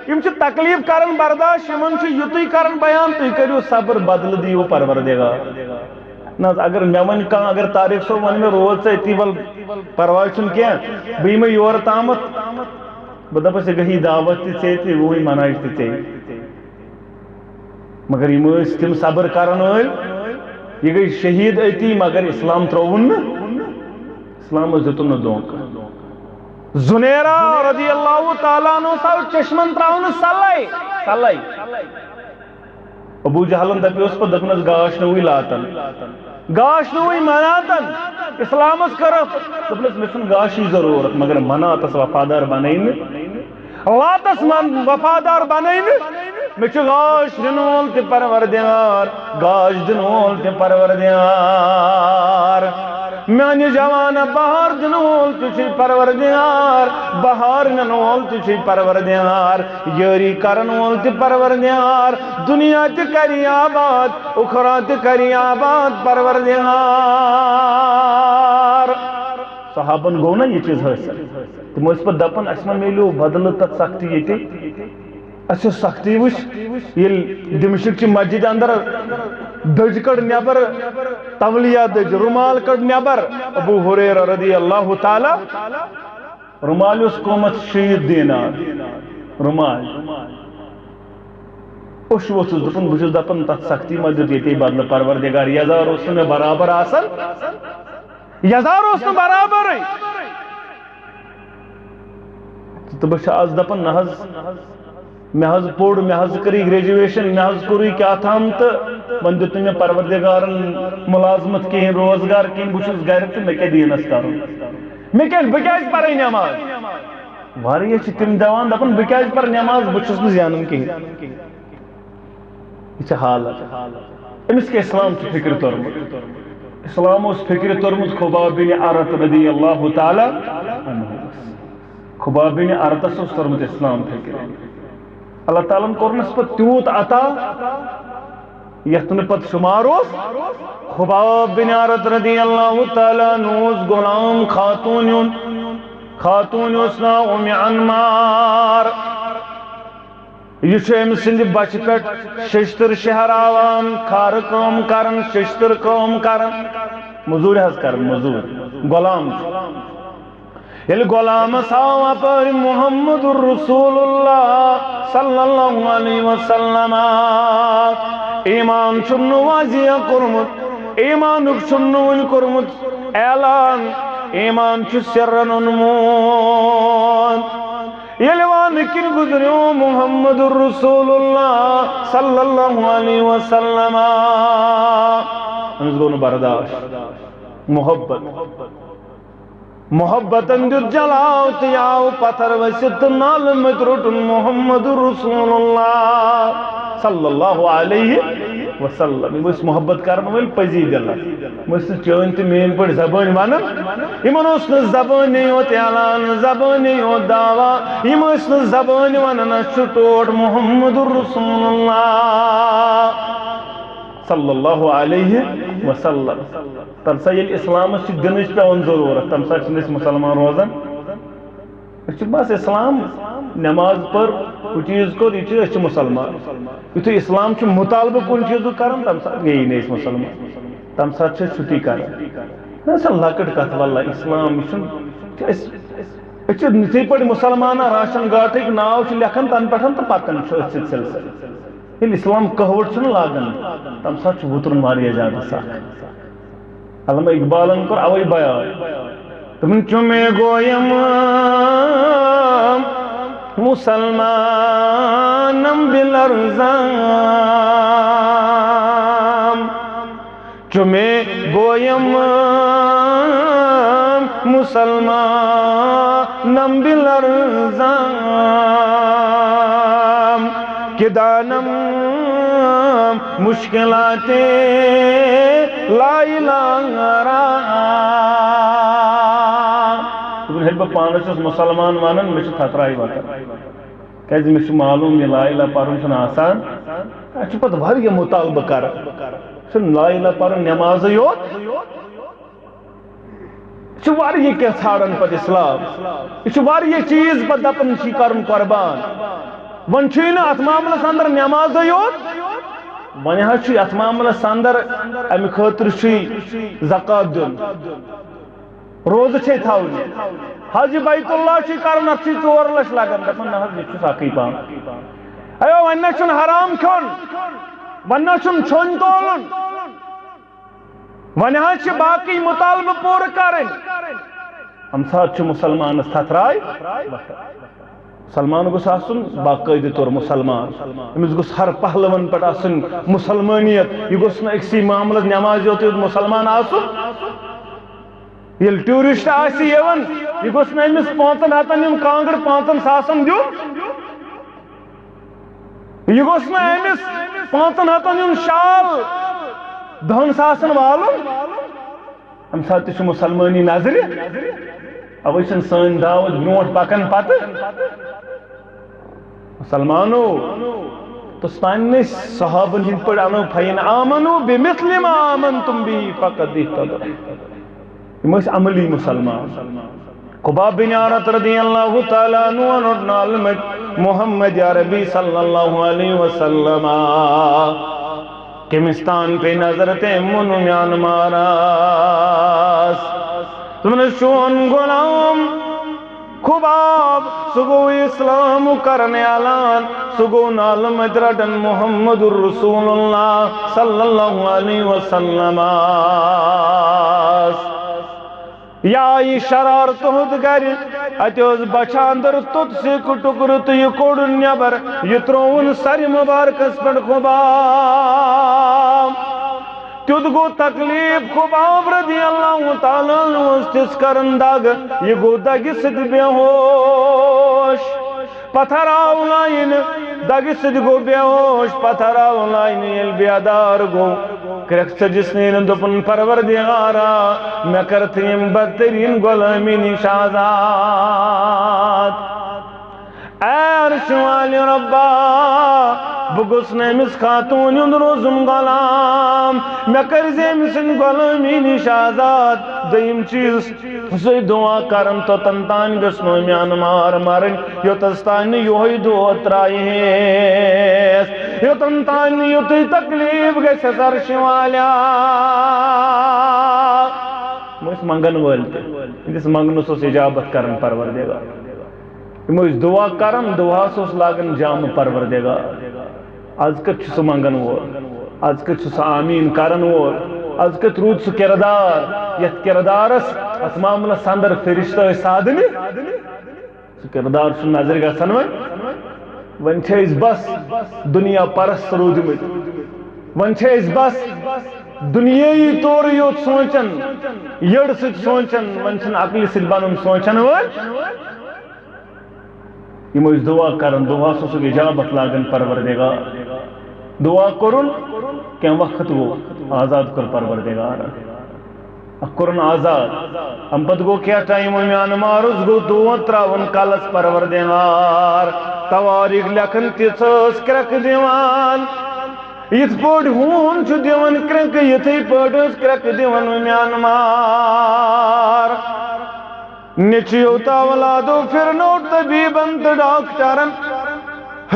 یم چھ تکلیف کرن برداشت، یمن چھ یوتی کرن بیان، تُہۍ کٔرِو صبر بدل دیو پروردگار، ناز اگر مے ون کان اگر طارق صٲب ون مے روز ژٕ أتی ول پرواے چھُنہٕ کینٛہہ، بہٕ یِمے یور تامتھ، بہٕ دپس یہِ گٔیی دعوت تہِ ژےٚ تہِ وہی مناج تہِ ژےٚ، مگر یم ٲسۍ تِم صبر کرن وٲلۍ، یہ گئی شہید أتی مگر اسلام ترٛووُن نہٕ، اسلامس دیُتُن نہٕ دھوکہٕ، زنیرہ رضی اللہ تعالیٰ عنہ ساو چشمن تراؤن سلائی، ابو جہلن دپیوس پا دپنس گاش نوی لاتن، گاش نوی مناتن، اسلامس کرف، دپنس میں سن گاشی ضرورت مگر مناتس وفادار بنائن، لاتس من وفادار بنائن، میں چھ گاش دنول تی پروردگار، گاش دنول تی پروردگار، میانی جوان بہار دنول تجھے پروردگار، بہار ننول تجھے پروردگار، یاری کرنول تی پروردگار، دنیا تی کری آباد، اخرا تی کری آباد پروردگار، صحابن گو نا یہ چیز حاصل، تم اس پر دپن اسما میلو بدل تت سختی یہ تی، اسو سختی وش یہ دمشق چی مسجد اندر دج کڑ نیبر، تولیہ دج رمال کڑ نیبر، ابو ہریرہ رضی اللہ تعالی، رمال اس قومت 6 دینار، رمال اوش وہ سوز دپن بچوز دپن تت سختی مدد یہ تی بدل پروردگار، یزار اس میں برابر آسن، یزار اس میں برابر ہے، تو بچ آز دپن نحض میں حض پوڑ، میں حض کری گریجویشن، میں حض کوری کیا تھام تا من دیتو میں پروردگارن ملازمت کی روزگار کی بچوز گھر تو میں کیا دینس کروں، میں کیا بکیاج پر ہی نماز، واری یہ تم دوان دپن بکیاج پر نماز بچوز میں زیانن کی، یہ حالت، امس کے اسلام کی فکر ترمت، اسلام اس فکر ترمت خباب بن عرط رضی اللہ تعالی عنہ، خباب بن عرط اس ترمت اسلام فکر، اللہ تعالیٰ کورنس پت تیوت عطا یتن پت شماروس، خباب بن عرط رضی اللہ تعالیٰ نوز غلام خاتون اسنا ام عنمار، یہ چھو سندھ بچ پٹ ششتر شہر آوان، کھار کام کرن، ششتر کام کرن، مزور حض کرن، مزور غلام، یل غلام ساوا پر محمد رسول اللہ صلی اللہ علیہ وسلم ایمان چنو واضح کرمت، ایمان چنو کرمت اعلان، ایمان چھ سرن انمون، یلوان کن گزریو محمد الرسول اللہ صلی اللہ علیہ وسلم انس گو برداشت محبت اندر جلاو تیاو پتھر وسط نال متروٹن محمد رسول اللہ صلی اللہ علیہ وسلم اس محبت کرنے والی پزی دلس مس چون تو مین پہ زبان ون ان زبان یوت اعلان زبان یوت دعوی یم زبان ونان ٹوٹ محمد رسول اللہ صلی اللہ علیہ وسلم تم سا یل اسلام دنچ پیون ضرورت تم سا مسلمان روزان بس اسلام نماز پر وہ چیز کو یہ چیز مسلمان یتھے اسلام مطالبہ کن چیز کران تم سات گئی نہیں مسلمان تم سات چھٹی کران سا لکٹ کت واللہ اسلام یہ نتھے پہ مسلمان راشن گاٹک ناو لکھان تن پہ تو پکان سلسلہ یل اسلام کہوٹ لاگان تم سات وترن واریاہ زیادہ سخت علامہ اقبالن کور اوے بیان تم چمے گویم مسلمانم بالارزام چمے گویم مسلمانم بالارزام کہ دانم مشکلات لا الہ پانس مسلمان ونان میں تھترائی وتان کیازِ میں معلوم یہ لا الہ پرن آسان اچھا پتہ واریاہ مطالبہ کران لا الہ پرن نماز یوت یہ واریاہ کینٛہہ ژھانڈان پتہ اسلام یہ واریاہ چیز پتہ دپان چھ کرن قربان ون چھ نہ اتھ معاملس اندر نماز یوت ون چھ اتھ معاملس اندر امہ خاطر چھ زکات دین روز چھ تھاون حج بیت اللہ چھ کرن ات چھ 4 لچھ لگان دپان نہ حج چھ ساقی پان ایو ون چھ حرام کھون ون چھ چھون تولن ون چھ باقی مطالبہ پور کرن ہم ساتھ چھ مسلمان تھترائی مسلمان گوس آسن باقاعدہ طور مسلمان امس گوس ہر پہلون پہ آسن مسلمانیت یہ گوس نہ اکسی معاملس نماز یوت مسلمان آسن یل ٹورسٹ آسی یوان یہ گوس نہ امس 5 ہتن یم کانگڑ 5 ساسن دیون یہ گوس نہ امس 5 ہتن یم شال 10 ساسن والن ہم ساتھ چھ مسلمانی نظر اوے چھ سن دعوت برونٹ پکن پتہ مسلمانو تو سانے صحابن ہند پڑھ انو فین آمنو بمثل ما آمنتم بھی فقد اہتدوا یہ عملی مسلمان قباب بن عارت رضی اللہ تعالیٰ عنہ نالمت محمد عربی صلی اللہ علیہ وسلم کمستان پہ نظر تیمن میان ماراس تم نے شون غلام خباب سگو اسلام کرنے اعلان سگو نالمت رڈن محمد الرسول اللہ صلی اللہ علیہ وسلم یا یہ شرارت ہود گر اتوز بچاندر تت سک ٹکر تو یہ کوڑن نیبر یہ ترون سر مبارکس پر خباب تیود گو تکلیف خباب رضی اللہ تعالیٰ تس کرن داغ یہ گو دگی سد بے ہوش پتھر آو لائن دگی سد گو بے ہوش پتھر آو لائن یل بیادار گو کرکس جسنین دپن پروردگارا میں کرتیم بدترین غلامی نشازات اے عرش والی ربا بگس نمس خاتون یون روزم غلام میں کرزے مسن غلامی نشازات دیم چیز اسے دعا کرم تو تنتان گسنو میان مار مارن یو تستان یوہی دعا ترائیس یو تنتان یو تی تکلیف گیس عرش والیا مجھے منگن والتے جس منگن سوس اجابت کرن پروردگار مجھے دعا کرم دعا سوس لاگن جام پروردگار آج کت سو منگن وول آج کت سو آمین کرن وول آج کت رود سو کردار یت کردارس اس معاملہ سندر فرشتہ سادنی کردار نظر گژھان ون بس دنیا پرست رودمت ون بس دنیای طور یوت سوچان یڑ ست سوچان ون عقل ست بنن سوچان ول یم دعا کرن دعا سو اجابت لاگن پروردگار دعا کرن کیا وقت گو آزاد کر پروردگار کرن آزاد ہم پت گو کیا ٹائم میان مارس گو دعا تراون کالس پروردگار تواریخ لکھن تیس کرک دیوان یت پٹ ہون چھ دیوان کرک یتھے پٹ کرک دیوان میان مار نیچیو تا اولادو پھر نوٹ طبیبن تو ڈاکٹرن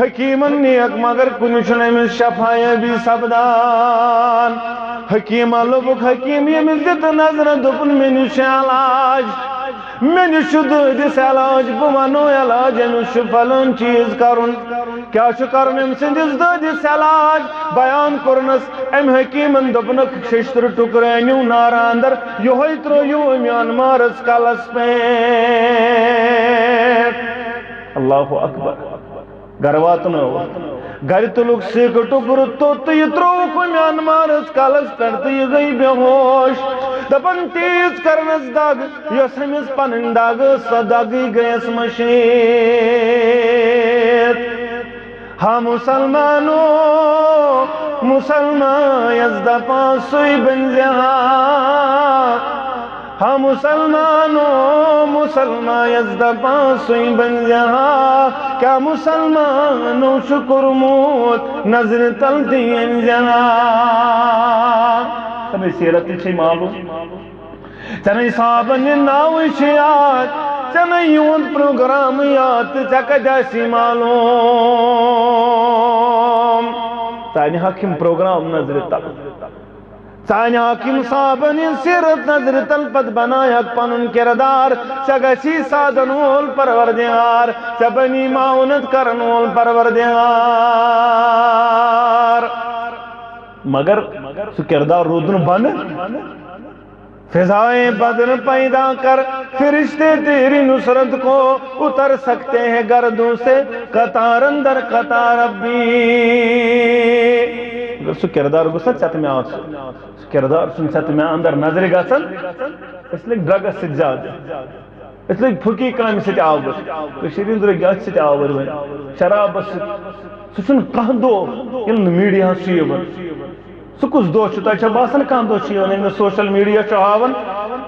حکیمن نیک مگر کنشن امس شفایا بھی سبدان حکیم لبک حکیم یمس دت نظر دپن میں نش علاج میں نش دس علاج بہ ونو علاج امس فلان چیز کرن کیا کرن ام سندس دس علاج بیان کرنس ام حکیمن دپنک ششتر ٹکر انیو نار اندر یہ ترو میان مارس کلس پہ اللہ اکبر گر واتنو گر تلک سیک ٹکر تو یہ تروک میان مارس کالس پہ تو یہ گئی بے ہوش دپن تیز کرنس دگ یس ہمس پنن دگ سا دگی گیس مشید ہاں مسلمانو مسلمان یزدہ پاسوی بنزیہا ہاں مسلمانو مسلمان یزدہ پاسوی بنزیہا کیا مسلمانو شکر موت نظر تل دین جہا سبھی سیرت چھے معلوم چنئی صحابن ناوی شیعات چنئی یون پروگرام یات چکا جیسی معلوم تانی حکیم پروگرام نظر تل سانی حکیم صحابن سیرت نظر تل پت بنایک پنن کردار چگسی سادن وول پروردگار چبنی معاونت کرن وول پروردگار مگر سو کردار رودن بن فضائیں بدن پیدا کر فرشتے تیری نصرت کو اتر سکتے ہیں گردوں سے قطار اندر قطار ربی اگر سو کردار گسا چت میں آت سو کردار سن چت میں اندر نظر گسن اس لئے ڈرگ سے زیادہ اس لئے پھکی کام سے آور شیرین در گاچ سے آور شراب سن کہندو علم میڈیا سیور سو کس دو چھتا چھا باسن کان دو چھیون ان سوشل میڈیا چھاون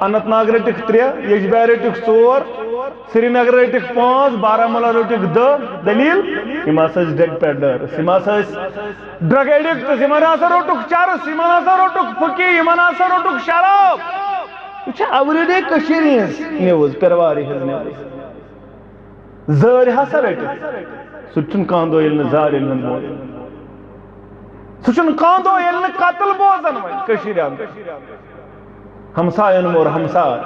انت ناگ رٹک 3 یجبیر رٹک 4 سری نگر رٹک 5 بارہمولہ رٹک 2 دلیل ہما ساز ڈرگ پیڈلر ہما ساز ڈرگ ایڈکٹ ہما ناسا رٹک چارس ہما ناسا رٹک پھکی ہما ناسا رٹک شراب چھا اوریڈے کشیرینز نیوز پرواری ہز نیوز زر ہسا رٹک سچن کان دو علم زار علم بول سچن کاندو یلن قتل بوزن وی کشیران ہمسائن مور ہمسائن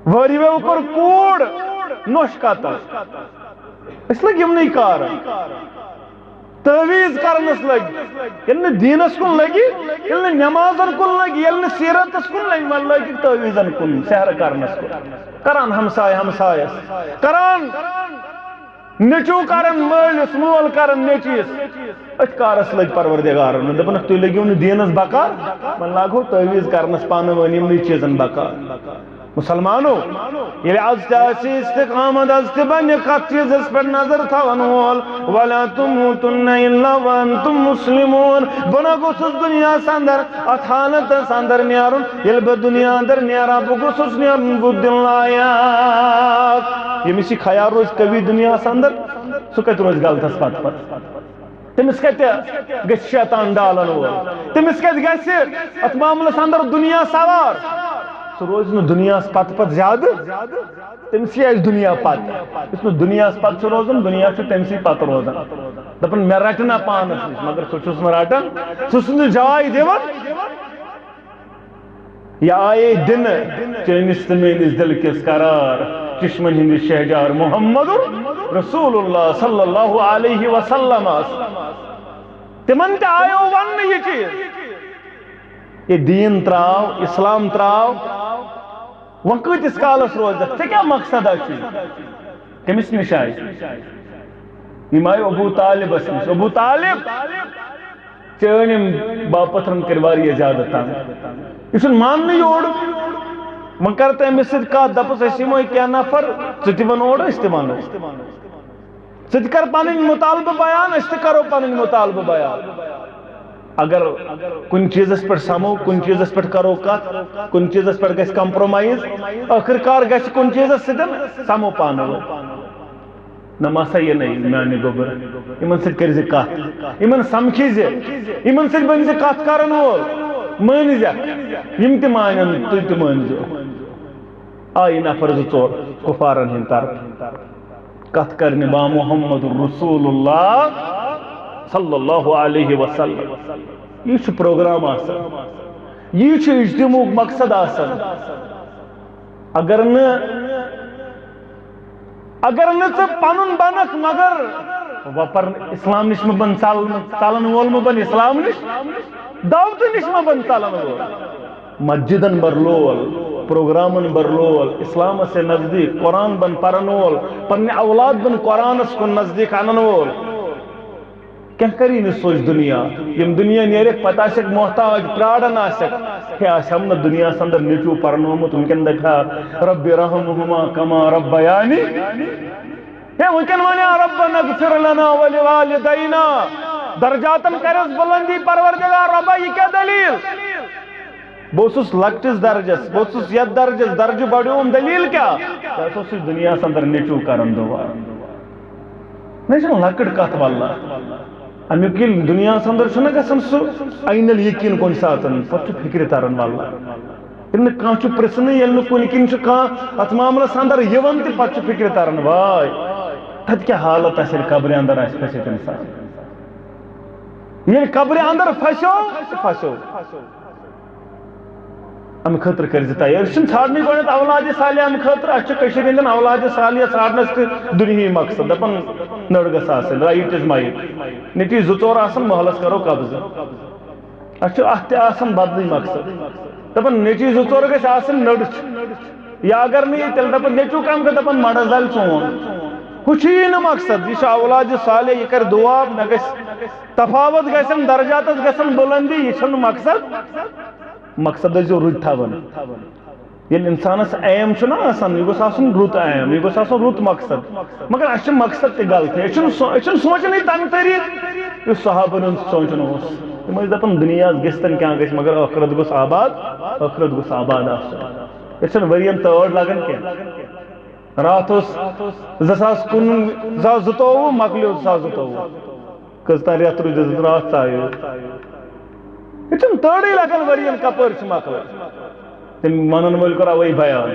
واری وی اوکر کوڑ نوش قتل اس لگ یم نہیں کار تویز کرنس لگی یلن دینس کن لگی یلن نمازن کن لگی یلن سیرتس کن لگی من لگی تویزن کن سہر کرنس کن کران ہمسائے ہمسائس کران نیچو کرن مالس مول کرن نیچیس اچھ کارس لگ پروردگار دپنک تو لگیو نی دینس بکار من لاگو تویز کرنس پانوانیم نی چیزن بکار مسلمانو یہ از تاسی استقامت از تبنی قط چیز اس پر نظر تھاون وول وَلَا تُمُوتُنَّ إِلَّا وَأَنْتُمْ مُسْلِمُونَ بنا گوسس دنیا ساندر اتحالت ساندر نیارن یل با دنیا اندر نیارا بگوسس نیارن بود دن لائیات یہ مسی خیار روز کبھی دنیا ساندر سکت روز گلتس پت پت تمس کت گس شیطان ڈالن وول تمس کت گس ات معاملس اندر دنیا سوار سو روز نو دنیا پت پت زیادہ تمسی آئیس دنیا پت اس نو دنیا پت سو روزن دنیا چو تمسی پت روزن دپن میں رٹنا پانس مگر سو چوس میں رٹن سو سن جوائی دیون یا آئے دن چینس تمینس دل کس قرار چشمن ہندی شہجار محمد رسول اللہ صلی اللہ علیہ وسلم تمن تے آئیو ون یہ چیز یہ دین تراؤ اسلام تراؤ وہ کتس کالس روزت ٹھیک کیا مقصد اچھی کمس نش آئی یہ آئی ابو طالب نش ابو طالب چٲنِم باپتھن کر واریاہ زیادہ تنگ یہ ماننے یور وہ کر تمس سۭتۍ کتھ دپس أسۍ یِمو کینٛہہ نفر ژٕ تہِ ون اور أسۍ تہِ ونو ژٕ تہِ کر پنٕنۍ مطالبہٕ بیان أسۍ تہِ کرو پنٕنۍ مطالبہٕ بیان اگر کن چیزس پر سمو کن چیزس پر کرو کت کن چیزس پر گژھِ کمپرومائز آخر کار گژھِ کن چیزس سۭتۍ سمو پانہٕ ؤنۍ نہ مسا یہ نہیں میانہِ گوبر یمن سۭتۍ کٔرۍ زِ کتھ یمن سمکھی زِ یمن سۭتۍ بنہِ زِ کتھ کرن وول مٲنۍ زٮ۪کھ یم تہِ مانن تُہۍ تہِ مٲنزیو آیہِ نفر زٕ ژور کُفارن ہٕنٛدۍ طرفہٕ کتھ کرنہِ با محمد رسول اللہ صلی اللہ علیہ وسلم یہ چھُ پروگرام آسان یہ چھُ اجتماعُک مقصد آسان اگر ژٕ پنُن بنکھ مگر وپر اسلام نش بن ژلن وول بن اسلام نش دعوتہ نش بن ژلن وول مسجدن بر لول پروگرامن بر لول اسلام سے نزدیک قرآن بن پرن وول پنہ اولاد بن قرآنس کن نزدیک انن وول کیا کری نہ سوچ دنیا یم دنیا نیرک پتہ آسک محتاج پرارن آسک ہے آسم نہ دنیا اندر نیچو پرنومت ونکن دکھا رب رحمہما کما ربیانی ہے ونکن ونیا ربنا اغفر لنا ولوالدینا درجاتن کرس بلندی پروردگار ربا یہ کیا دلیل بوسس لکٹس درجس بوسس یت درجس درج بڑیوم دلیل کیا سوس دنیا اندر نیچو کرن دعا نہیں لکٹ کت واللہ امیک دنیا اندر چھنا گژھان سہ عین الیقین کن ساتن پتہ فکر تران واللہ ییٚلہِ نہٕ کانٛہہ چھُ پرژھنٕے ییٚلہِ نہٕ کُنہِ کِنۍ چھُ کانٛہہ اتھ معاملس اندر یِوان تہِ پتہٕ چھُ فکر تران واے تتہِ کیٛاہ حالت آسہِ ییٚلہِ قبرِ اندر آسہِ پھٔسِتھ انسان ییٚلہِ قبرِ اندر پھسیو ام خاطر کرز تیار ژھانڈنی گۄڈنیٚتھ اولاد صالح ام خاطر اَسہِ چھُ کٔشیٖرِ ہٕنٛدٮ۪ن اولاد صالح ژھانڈنس تہِ دُنیہی مقصد دپان نٔر گٔژھ آسٕنۍ رایٹ از مایٹ نیٚچی زٕ ژور آسان محلس کرو قبضہٕ اَسہِ چھُ اتھ تہِ آسان بدلٕے مقصد دپان نیٚچی زٕ ژور گژھِ آسٕنۍ نٔر یا اگر نہٕ یہِ تیٚلہِ دپان نیٚچوٗ کم گٔے دپان مڑس زالہِ ژون ہُہ چھُ یی نہٕ مقصد یہِ چھُ اولاد صالح یہِ کرِ دعا مےٚ گژھِ تفاوت گژھن درجاتس گژھن بلندی یہ چھُنہٕ مقصد ٲسۍزیو رُت تھاوان ییٚلہِ انسانس ایم چھُنہ آسان یہِ گوٚژھ آسُن رُت ایم یہِ گوٚژھ آسُن رُت مقصد مگر اَسہِ چھُ مقصد تہِ غلطی أسۍ چھِنہٕ سونٛچانٕے تمہِ طریٖقہٕ یُس صحابن ہُنٛد سونٛچُن اوس تِم ٲسۍ دپان دُنیاہس گٔژھتن کیٛاہ گژھِ مگر ٲخرت گوٚژھ آباد آسُن أسۍ چھِنہٕ ؤرین تٲڑ لگان کینٛہہ راتھ اوس 2019 مۄکلیو 2022 کٔژتام رٮ۪تھ روٗدِس راتھ ژایو یہ چھُنہٕ تٲڑٕے لگان ؤرین کپٲرۍ چھِ مۄکلان تٔمۍ ونن وٲلۍ کوٚر اوے بیان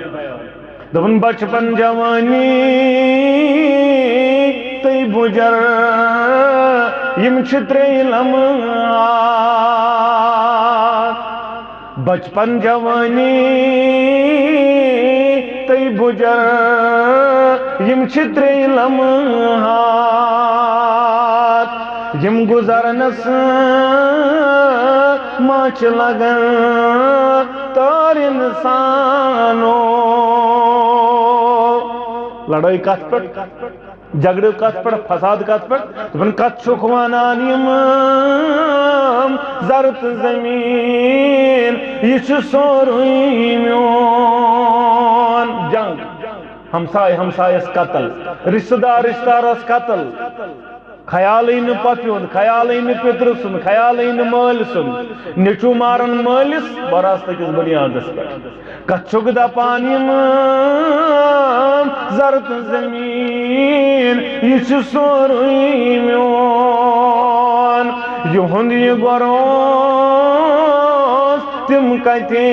دوٚپُن بچپن جوانی تہٕ بُجر یم چھِ ترٛےٚ لمحات بچپن جوانی تہٕ بُجر یم چھِ ترٛےٚ لمحات یم گزرنس ما چھِ لگان تار انسانو لڑٲے کتھ پٮ۪ٹھ جگڑٕ کتھ پٮ۪ٹھ فساد کتھ پٮ۪ٹھ دپان کتھ چھُکھ ونان یم زر تہٕ زمیٖن یہِ چھُ سورُے میون جنگ ہمساے ہمسایس قتل رشتہٕ دار رشتہٕ دارس قتل خیالٕے نہٕ پۄپھہِ ہُنٛد خیالٕے نہٕ پِترٕ سُنٛد خیالٕے نہٕ مٲلۍ سُنٛد نیٚچوٗ مارن مٲلِس وراثتہٕ کِس بُنیادس پٮ۪ٹھ کتھ چھُکھ دپان یم زر تہٕ زمیٖن یہِ چھُ سورُے میون یِہُنٛد یہِ گۄر اوس تِم کتہِ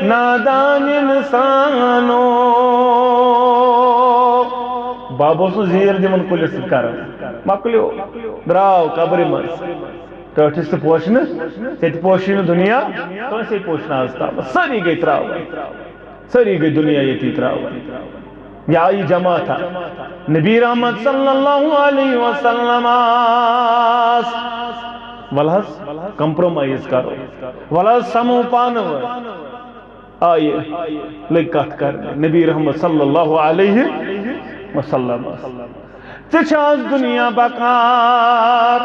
نادان انسانو بب اوس نہٕ زیٖر دِوان کُلِس سۭتۍ کران مۄکلیو درٛاو قبرِ منٛز ٹٲٹھِس تہِ پوشنہٕ ژےٚ تہِ پوشی نہٕ دُنیا کٲنٛسے پوشنہٕ آز تام سٲری گٔے ترٛاوان سٲری گٔے دُنیا ییٚتی ترٛاوان یہِ آیہِ جماعتھا نبی رحمت صلی اللہ علیہ وسلم آس ول حظ کمپرومائز کرو ول حظ سمو پانہٕ ؤنۍ آئیے لگ کت کر نبی رحمت صلی اللہ علیہ وسلم تچھاز دنیا بکار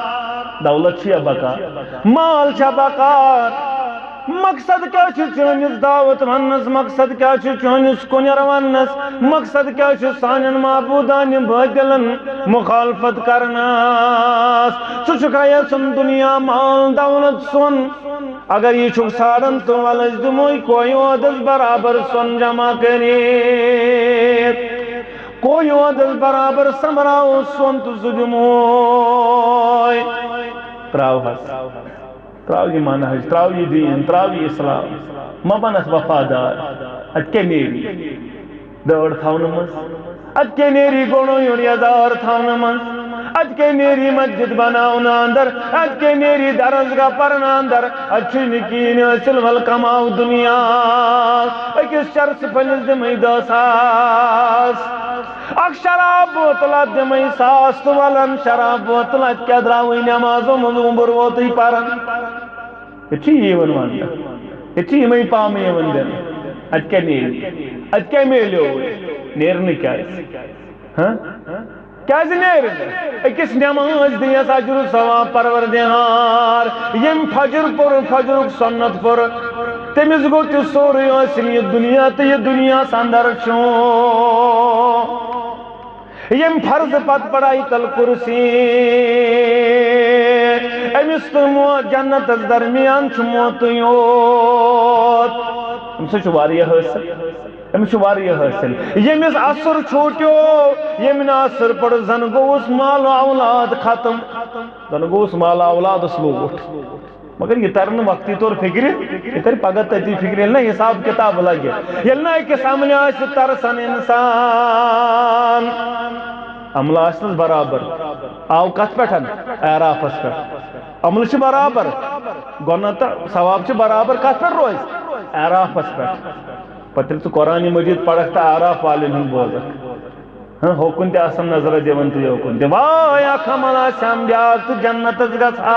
دولت چھیا بکار مال چھا بکار مقصد کیا چھو چونس دعوت ونس مقصد کیا چھو چونس کنر ونس مقصد کیا چھو سانن معبودان باطلن مخالفت کرناس سو چکایا سن دنیا مال دولت سن اگر یہ چھو سارن تو ولج دموئی کوئی عدد برابر سن جمع کرید کوئی عدد برابر سمراؤ سن تو سجموئی تراؤ حس تراؤ یہ منہج تراؤ یہ دین تراؤ یہ اسلام مبنس وفادار اتکے نیری دور تھاونمز اتکے نیری گوڑو یونیازار تھاونمز اتکے نیری مسجد بناونا اندر اتکے نیری درزگاہ پرنا اندر اچھی نکین اصل والکماؤ دنیا اکس شرس پنز دمی دو ساس اک شراب بوتلت دمی ساس تو ولن شراب بوتلت کیا دراوی نمازو مزون بروتی پرن اچھی یہ ونوان اچھی ہمیں پامی وندن اتکے نیری اتکے میلیو نیرنی کیا ہے کیا نیرنی اکس نماز دیا ساجر ثواب پروردگار یم فجر پر فجر سنت پر تمیز گو تی سوری اصل یہ دنیا تی یہ دنیا ساندر چھو یم فرض پت پڑائی تل کرسی امیس تو جنت از درمیان چھ موتیوت ہم سے چواری حاصل ہم چواری حاصل یمیس اثر چھوٹیو یمن اثر پڑ زنگوس مال و اولاد ختم زنگوس مال و اولاد اسلوٹ مگر یہ ترن وقتی طور فکر یہ تر پگت تی فکر یلنا حساب کتاب لگے یلنا ایک سامنے آس ترسن انسان عمل آسنس برابر آو کت پٹھن اعرافس پہ عمل چھ برابر گناہ ثواب چھ برابر کت پہ روز اعرافس پہ پتر تو قرآن مجید پڑھتا تا اعراف والن ہن بوزک ہوکن تے آسم نظر دیون تو ہوکن تے وای اکھمل آسم بیاک تو جنت از گژھا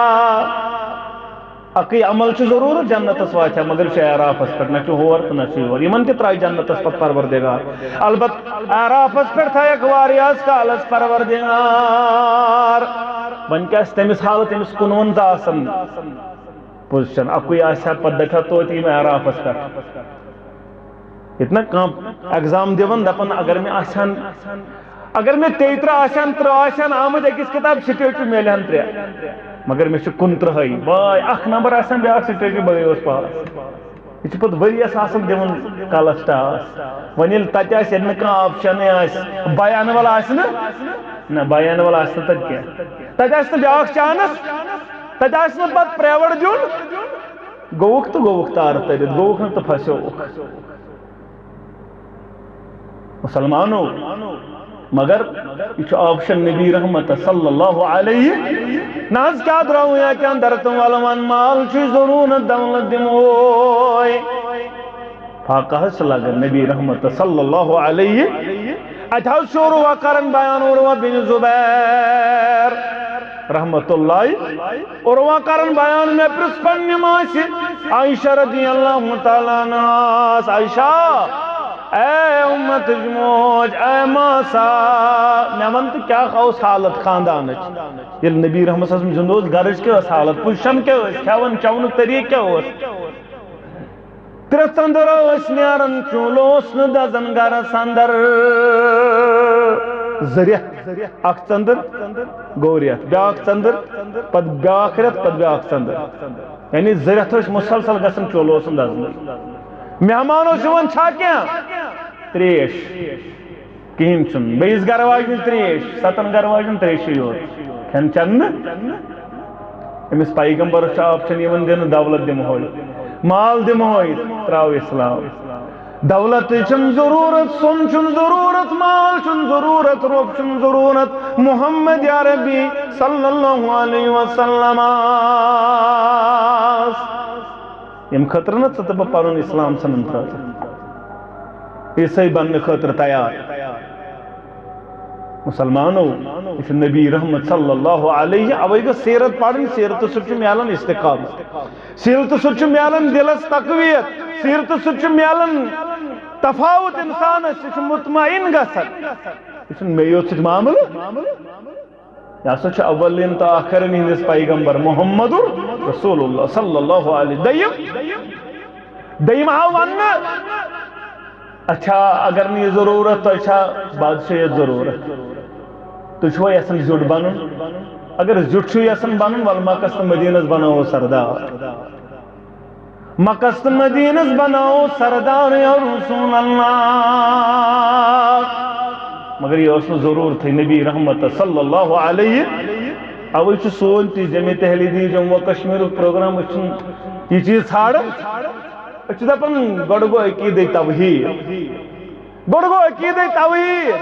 اکی عمل چھ ضرور جنت اس واچا مگر چھ اعراف اس پر نہ چھ ہور نہ چھ ہور یمن تے ترائی جنت اس پر پروردگار البت اعراف اس پر تھا ایک واریاس کا اس پروردگار بن کے استمس حالت امس کنون دا آسن پوزیشن اکی آسیا پر دکھا تو تی میں اعراف اس پر اتنا کام ایگزام دیون دپن اگر میں آسان اگر میں تیترہ آسان تر آسان آمد ایک اس کتاب سٹیٹو میلہن تریا مگر میں چھو کن ترہائی بائی اخ نمبر آسان بے آخ سٹیٹو بگئی اس پاس یہ پت وریس آسان دیون کالسٹا آس ونیل تاتی آس ادن کا آپشن آس بیان والا آس نا بیان والا آس نا تد کیا تاتی آس نا بے آخ چانس تاتی آس نا بات پریوڑ دیون گوک تو گوک تار ترید گوک نا تو پھسو مسلمانوں مگر یہ آپشن نبی رحمت صلی اللہ علیہ ناز کیا دراؤں یا کیا درتوں والمان مال چی ضرون دولت دموئی فاقہ سے لگر نبی رحمت صلی اللہ علیہ اتحاز شور و کرن بیان اور بن زبیر رحمت اللہ اور کرن بیان میں پرسپن نماسی عائشہ رضی اللہ تعالیٰ ناس عائشہ اے امت جموج اے ماسا میں منت کیا خوص حالت خاندانچ یل نبی رحمت صلی اللہ علیہ وسلم جندوز گرج کے اس حالت پوشن کے اس کھیون چون طریق کے اس ترستندر اس نیارن چولو اس ندازن گر سندر ذریعہ اک چندر گوریت بیاک چندر پد بیاکرت پد بیاک چندر یعنی ذریعہ تو اس مسلسل گسن چولو اس ندازن مہمانوں شون چھا کیا تریش کہیں چن بیس گرواجن تریش ستن گرواجن تریشی ہو کھن چن امس پیغمبر آپشن یمن دن دولت دم ہوئی مال دم ہوئی تراو اسلام دولت چن ضرورت سن چن ضرورت مال چن ضرورت روب چن ضرورت محمد یا ربی صلی اللہ علیہ وسلم یم خطر نہ ژٕ پنن اسلام سنن خاطر عیسائی بننے خاطر تیار مسلمانوں یہ نبی رحمت صلی اللہ علیہ اوے گا سیرت پڑھن سیرت سچ میلن استقامت سیرت سچ میلن دلس تقویت سیرت سچ میلن تفاوت انسان اس مطمئن گژھن یہ میو سچ معاملہ یہ سا اولین تا آخرین ہندس پیغمبر محمد رسول اللہ صلی اللہ علیہ دیم آو ونہ اچھا اگر نہیں ضرورت تو اچھا بادشاہیت ضرورت تو چھو یسن زیوٹ بنن اگر زیوٹ چھو یسن بنن وال مکہ تو مدینہ بناو سردار مکہ تو مدینہ بناو سردار یا رسول اللہ مگر یہ اس ضرور تھی نبی رحمت صلی اللہ علیہ اوے چھ سون تی جمع تحلیدی جموں کشمیر پروگرام یہ چیز ژھاڑ اچھ دپن گۄڈٕ گوٚو عقیدے توحید گۄڈٕ گوٚو عقیدے توحید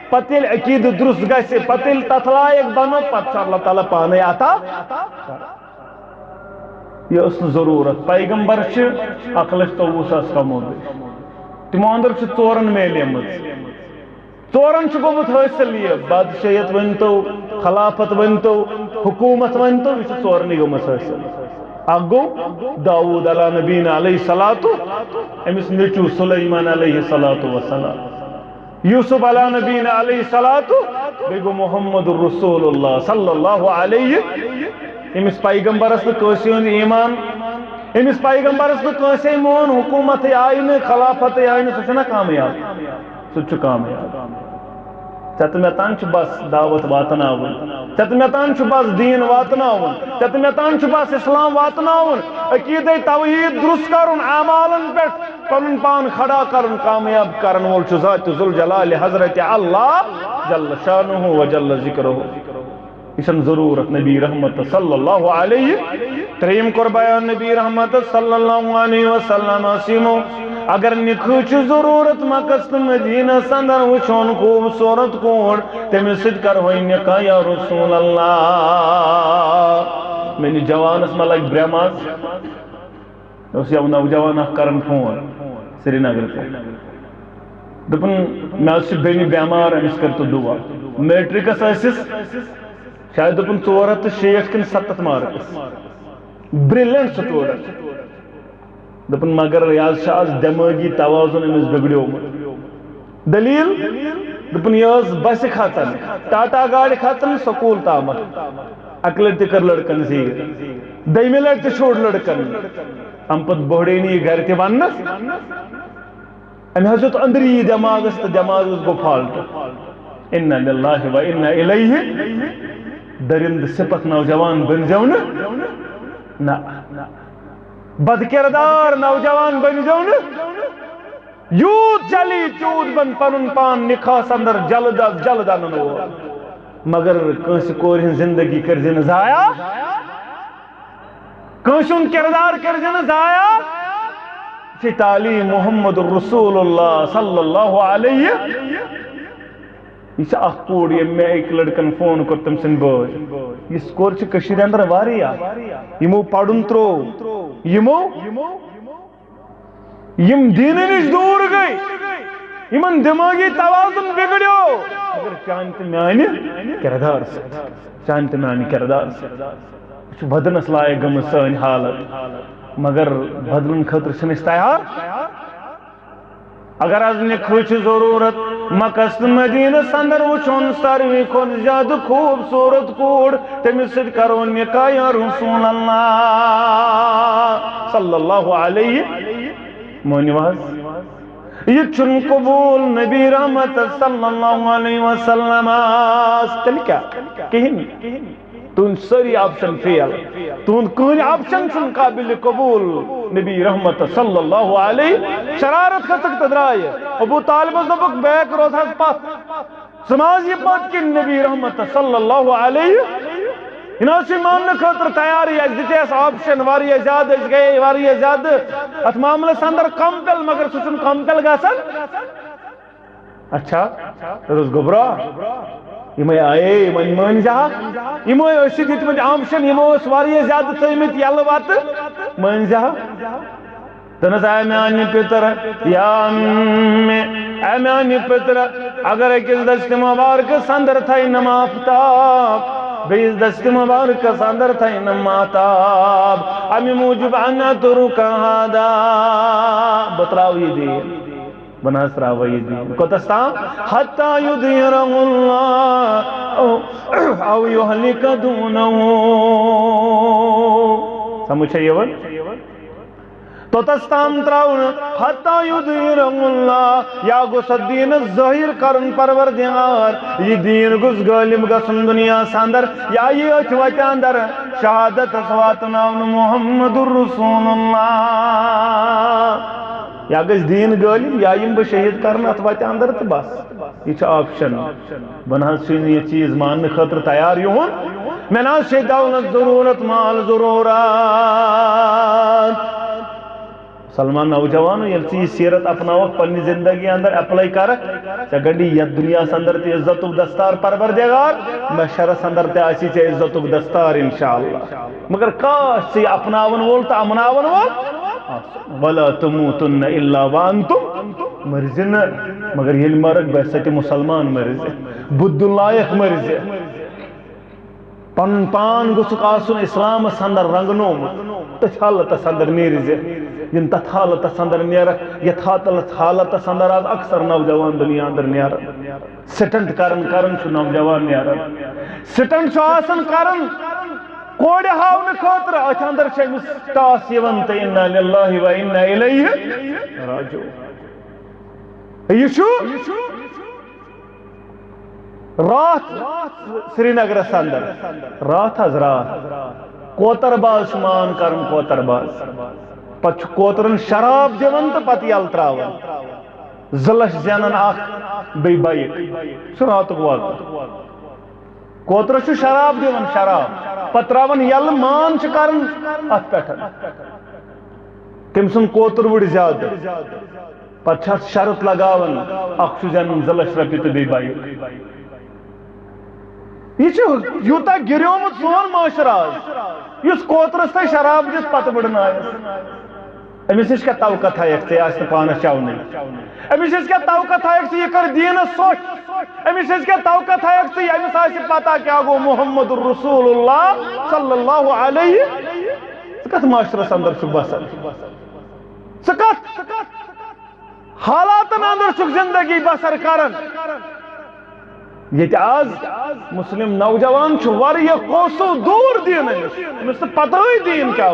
پتہ ییٚلہِ عقیدٕ درست گژھِ پتہ ییٚلہِ تتھ لایق بنو پتہ چھُ اللہ تعالیٰ پانے عطا یہ اس ضرورت پیغمبر چھ 1,24,000 کمو تمو اندر چھ ژورن میلیمٕژ ژورن چھ گوٚمُت حٲصِل یہ بادشاہیت ؤنتو خلافت ونتو حکومت ونتو یہ چھ ژورنٕے گٔمٕژ حٲصِل اکھ گوٚو داؤد علیٰ نبینا علیہ صلاتو امس نیچو سلیمان علیہ صلاتو وسلام یوسف علیہ نبینا علیہ صلاتو بیٚیہِ گوٚو محمد رسول اللہ صلی اللہ علیہ امس پیغمبرس نہ کٲنٛسہِ ہُنٛد ایمان امس پیغمبرس نہ کٲنٛسے مون حکومت آئی نہٕ خلافت آئی نہٕ سُہ چھُنہ کامیاب سُہ چھُ کامیاب ژےٚ تہٕ مےٚ تام چھُ بس دعوت واتناوُن ژےٚ تہٕ مےٚ تام چھُ بس دیٖن واتناوُن ژےٚ تہٕ مےٚ تام چھُ بس اسلام واتناوُن عقیدے توحید درست کرُن اعمالن پٮ۪ٹھ پنُن پان کھڑا کرُن کامیاب کرن وول چھُ ذات ذوالجلال حضرت اللہ جل شانہ و جل ذکرہ یہ ضرورت نبی رحمت صلی اللہ علیہ تریم کور بیان نبی رحمت صلی اللہ علیہ وسلم سیمو اگر نکھو چھ ضرورت مکہ مدینہ سندر وچھون خوبصورت کوڑ تمس سۭتۍ کرہوے نکاح یا رسول اللہ میٲنِس جوانس ما لگہِ برٛیماز اوس یو نوجوان اکھ کران فون سری نگر پٮ۪ٹھ دوٚپُن مےٚ حظ چھِ بیٚنہِ بٮ۪مار أمِس کٔرۍتو دُعا میٹرکس ٲسِس شاید دوٚپُن 460 کِنہٕ 700 مارکس برٛیلیٚنٹ سٹوڈنٹ دوٚپُن مگر یہِ حظ چھُ آز دٮ۪مٲغی توازن أمِس بِگڑیومُت دلیٖل دوٚپُن یہِ ٲس بسہِ کھژان ٹاٹا گاڑِ کھژان سکوٗل تامتھ اکہِ لٹہِ تہِ کٔر لڑکن زیٖر دوٚیمہِ لٹہِ تہِ چھوڑ لڑکن اَمہِ پتہٕ بوہڑے نہٕ یہِ گرِ تہِ وننس أمۍ حظ ہیوٚت أنٛدری یہِ دٮ۪ماغس تہٕ دٮ۪ماغس گوٚو فالٹ اِنّا لِلّٰہِ و اِنّا اِلَیْہِ درند صفت نوجوان بن جو نہ بد کردار نوجوان بن جو یوت چلی چود بن پنن پان نکاح اندر جلد از جلد انن وول مگر کٲنٛسہِ کورِ ہٕنٛز زندگی کٔرزِ نہٕ ضایع کٲنٛسہِ ہُنٛد کردار کٔرزِ نہٕ ضایع چھِ تعلیٖم محمد رسول اللہ صلی اللہ علیہ یہ اخ کوڑ یہ میں ایک لڑکن فون کر تم سن بوج یہ سکور چھ کشیر اندر واریاہ یمو پڑھن ترو یمو یم دین نش دور گئی یمن دماغی توازن بگڑیو اگر چانت میانی کردار سے چانت میانی کردار سے بدنس لائق گم سن حالت مگر بدلن خطر چھنس تیار اگر از نکھو چھ ضرورت مکہ مدینہ اندر وچھون ساروی کھۄتہٕ زیادٕ خوبصورت کوڑ تٔمِس سۭتۍ کرو نکاح یا رسول اللہ صلی اللہ علیہ مٲنِو حظ یہ چھُنہٕ قبول نبی رحمت صلی اللہ علیہ وسلم تیٚلہِ کیٛاہ کِہیٖنۍ تُہنٛد سٲری آپشن فیل تُہنٛد کٕہٕنۍ آپشن چھُنہٕ قابل قبول نبی رحمت صلی اللہ علیہ شرارت کھژٕکھ تہٕ درٛایہِ ابو طالبس دوٚپُکھ بیک روز حظ پتھ ژٕ ما حظ یہِ پتھ کِنۍ نبی رحمت صلی اللہ علیہ یہِ نہٕ حظ چھُ ماننہٕ خٲطرٕ تیارٕے اَسہِ دِژے اَسہِ آپشن واریاہ زیادٕ أسۍ گٔیے واریاہ زیادٕ اتھ معاملس اندر کمپل مگر سُہ چھُنہٕ کمپل گژھان اچھا روز گوٚبرا یمے آئے یمن مٲنۍ زِہا یمو ٲسۍ دِتمٕتۍ آپشن یمو ٲسۍ واریاہ زیادٕ تھٲیمٕتۍ یلہٕ وتہٕ مٲنۍ زِہا تنس اے میانی پتر یا امی اے میانی پتر اگر اکس دست مبارک سندر تھائی نم آفتاب بیس دست مبارک سندر تھائی نم آتاب امی موجب انا ترکا ہادا بطراو یہ دین بناس راو یہ دین کتستان حتی یدیرہ اللہ او یحلک دونہو سمجھے یہ ون توتستان تراؤن حتی یدیر اللہ یا گس دین ظاہر کرن پروردگار یہ دین گس غالب گسن دنیا ساندر یا یہ اچوات اندر شہادت سواتنا محمد الرسول اللہ یا گس دین غالب یا یم بہ شہید کرنا اتوات اندر تو بس یہ آپشن بناس یہ چیز ماننے خاطر تیار یون میں نہ دولت ضرورت مال ضرورت سلمان نوجوان یہ سیرت اپناوک پنی زندگی اندر اپلائی کرک چا گڑی یت دنیا سندر تی عزت و دستار پروردگار محشرس اندر تی آسی چا عزت و دستار انشاءاللہ مگر کاش سی اپناون وول تا امناون وول وَلَا تُمُوتُنَّ إِلَّا وَأَنْتُمْ مرزن مگر یہ مرگ بیستی مسلمان مرزے بدھ لائق مرزے پن پان گسک آسن اسلام سندر رنگنوم تچ حالت سندر نیرزے ین تت حالت سندر نیرک یت حالت سندر آز اکثر نوجوان دنیا اندر نیرک سٹنٹ کرن چھ نوجوان نیرک سٹنٹ چھ آسن کرن کوڑے ہاون خاطر اتھ اندر چھ امس ٹاس یوان تہ انا للہ و انا الیہ راجعون یہ چھو رات سری نگر اندر رات حضرات کوتر باز شمان کرن کوتر باز پچ کوترن شراب دیون تو پت یل تراون زلش زینن اخ بی بایک سرات واقع کوتر چھ شراب دیون شراب پت تراون یل مان چھ کرن ات پٹھن تم سن کوتر وڑ زیادہ پت شرط لگاون اخ چھ زینن زلش رپی تو بی بایک یہ یوتا گریومت سون معاشرہ اس کوترس تھی شراب دس پتہ بڑھن امس کیا توقع تھائک ٹھیک آس پانس چاونے امس کیا توقع تھائک ٹھیک یہ کر دینس سوچ امس کیا توقع تھائک ٹھیک امس آس پتہ کیا گو محمد الرسول اللہ صلی اللہ علیہ کت معاشرس اندر بسر کت حالات اندر زندگی بسر کرن یہ آز مسلم نوجوان واریہ کوسو دور دین امس پتہ دین کیا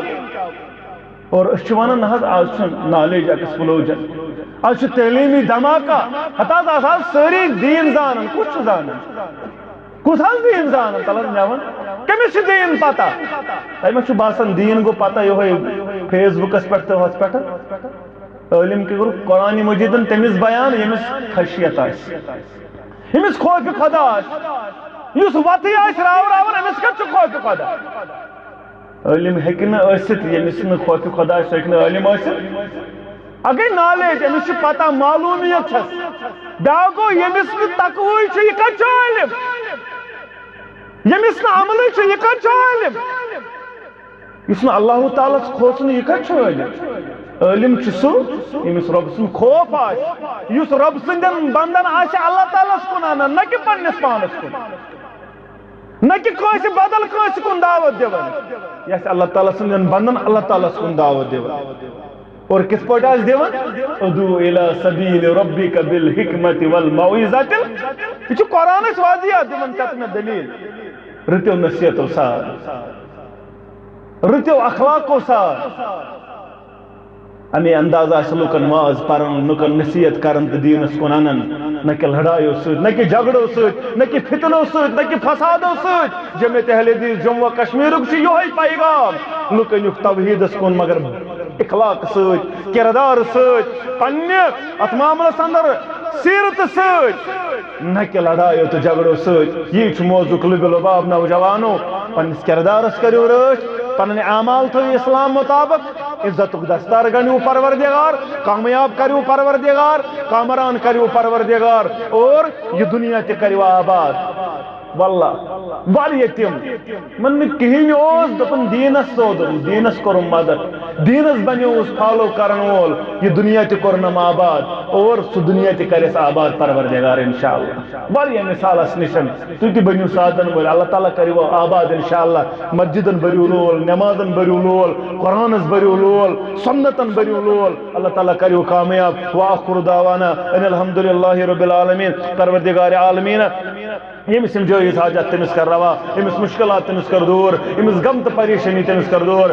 اور اس ونان حض آج نالج ایکسپلوجن آج تعلیمی دھماکہ حتی آز ساری دین زانن کچھ زانن کس حض دین زانن تلت نیون کمس دین پتہ تمہ باسان دین گو پتہ یہ فیس بکس پہ تو ہس پہ علم کے گرو قرآن مجیدن تمس بیان یمس خشیت آس امس خوف خدا اس وتی آس راو راون امس کت خوف خدا علم ہیکن ٲسِتھ یمس نہ خوف خدا ہیکن علم ٲسِتھ اگر نالیج امس پتہ معلومیت چھس بیاکھ گو یمس نہ تقوی چھ یہ کت علم یمس نہ عمل چھ یہ کت علم یس نہ اللہ تعالی کھوژ نہ یہ کت علم علم چھ سو یمس رب سن خوف آس یس رب سندن بندن آس اللہ تعالی کن انان نہ کہ پنس پانس کن نہ کہ کانس بدل کانس کن دعوت دیون یس اللہ تعالی سندن بندن اللہ تعالی کن دعوت دیون اور کس پٲٹھۍ آس دیون ادعو الی سبیل ربک بالحکمت والموعظۃ یہ چھ قرآن واضح دیون تت میں دلیل رتیو نصیحتو ساتھ رتیو اخلاقو ساتھ امی انداز آس لوکن واز پرن لوکن نصیحت کرن تو دینس کن انن نہ کہ لڑائیو ست نہ کہ جھگڑو ست نہ کہ فتنو ست نہ کہ فسادو ست جمعیت اہل حدیث جموں و کشمیر کی یہ پیغام لوکن یق توحیدس کن مگر اخلاق ست کردار ست پنہ ات معاملس اندر سیرت ست نہ کہ لڑائیو تو جھگڑو ست یہ موضوع لب لباب نوجوانو پنس کردارس کرو رچ پنن اعمال تو اسلام مطابق عزت دستار گنیو پروردگار کامیاب کریو پروردگار کامران کریو پروردگار اور یہ دنیا تے کریو آباد واللہ وال یتیم من کہیں اوس دپن دینس سودم دینس کرم مدد دینس بنیوس فالو کرن وول یہ دنیا تہ کرنم آباد اور سہ دنیا تہ کرس آباد پروردگار انشاءاللہ واریاہ مثال اس نشن تہ بنیو سادن وول اللہ تعالیٰ کریو آباد انشاءاللہ مسجدن بریو لول نمازن بریو لول قرآنس بریو لول سنتن بریو لول اللہ تعالیٰ کریو کامیاب وآخر دعوانا ان الحمدللہ رب العالمین پروردگار عالمین یمس یم جائز حاجت تمس کر روا یمس مشکلات تمس کر دور یمس غم تو پریشانی تمس کر دور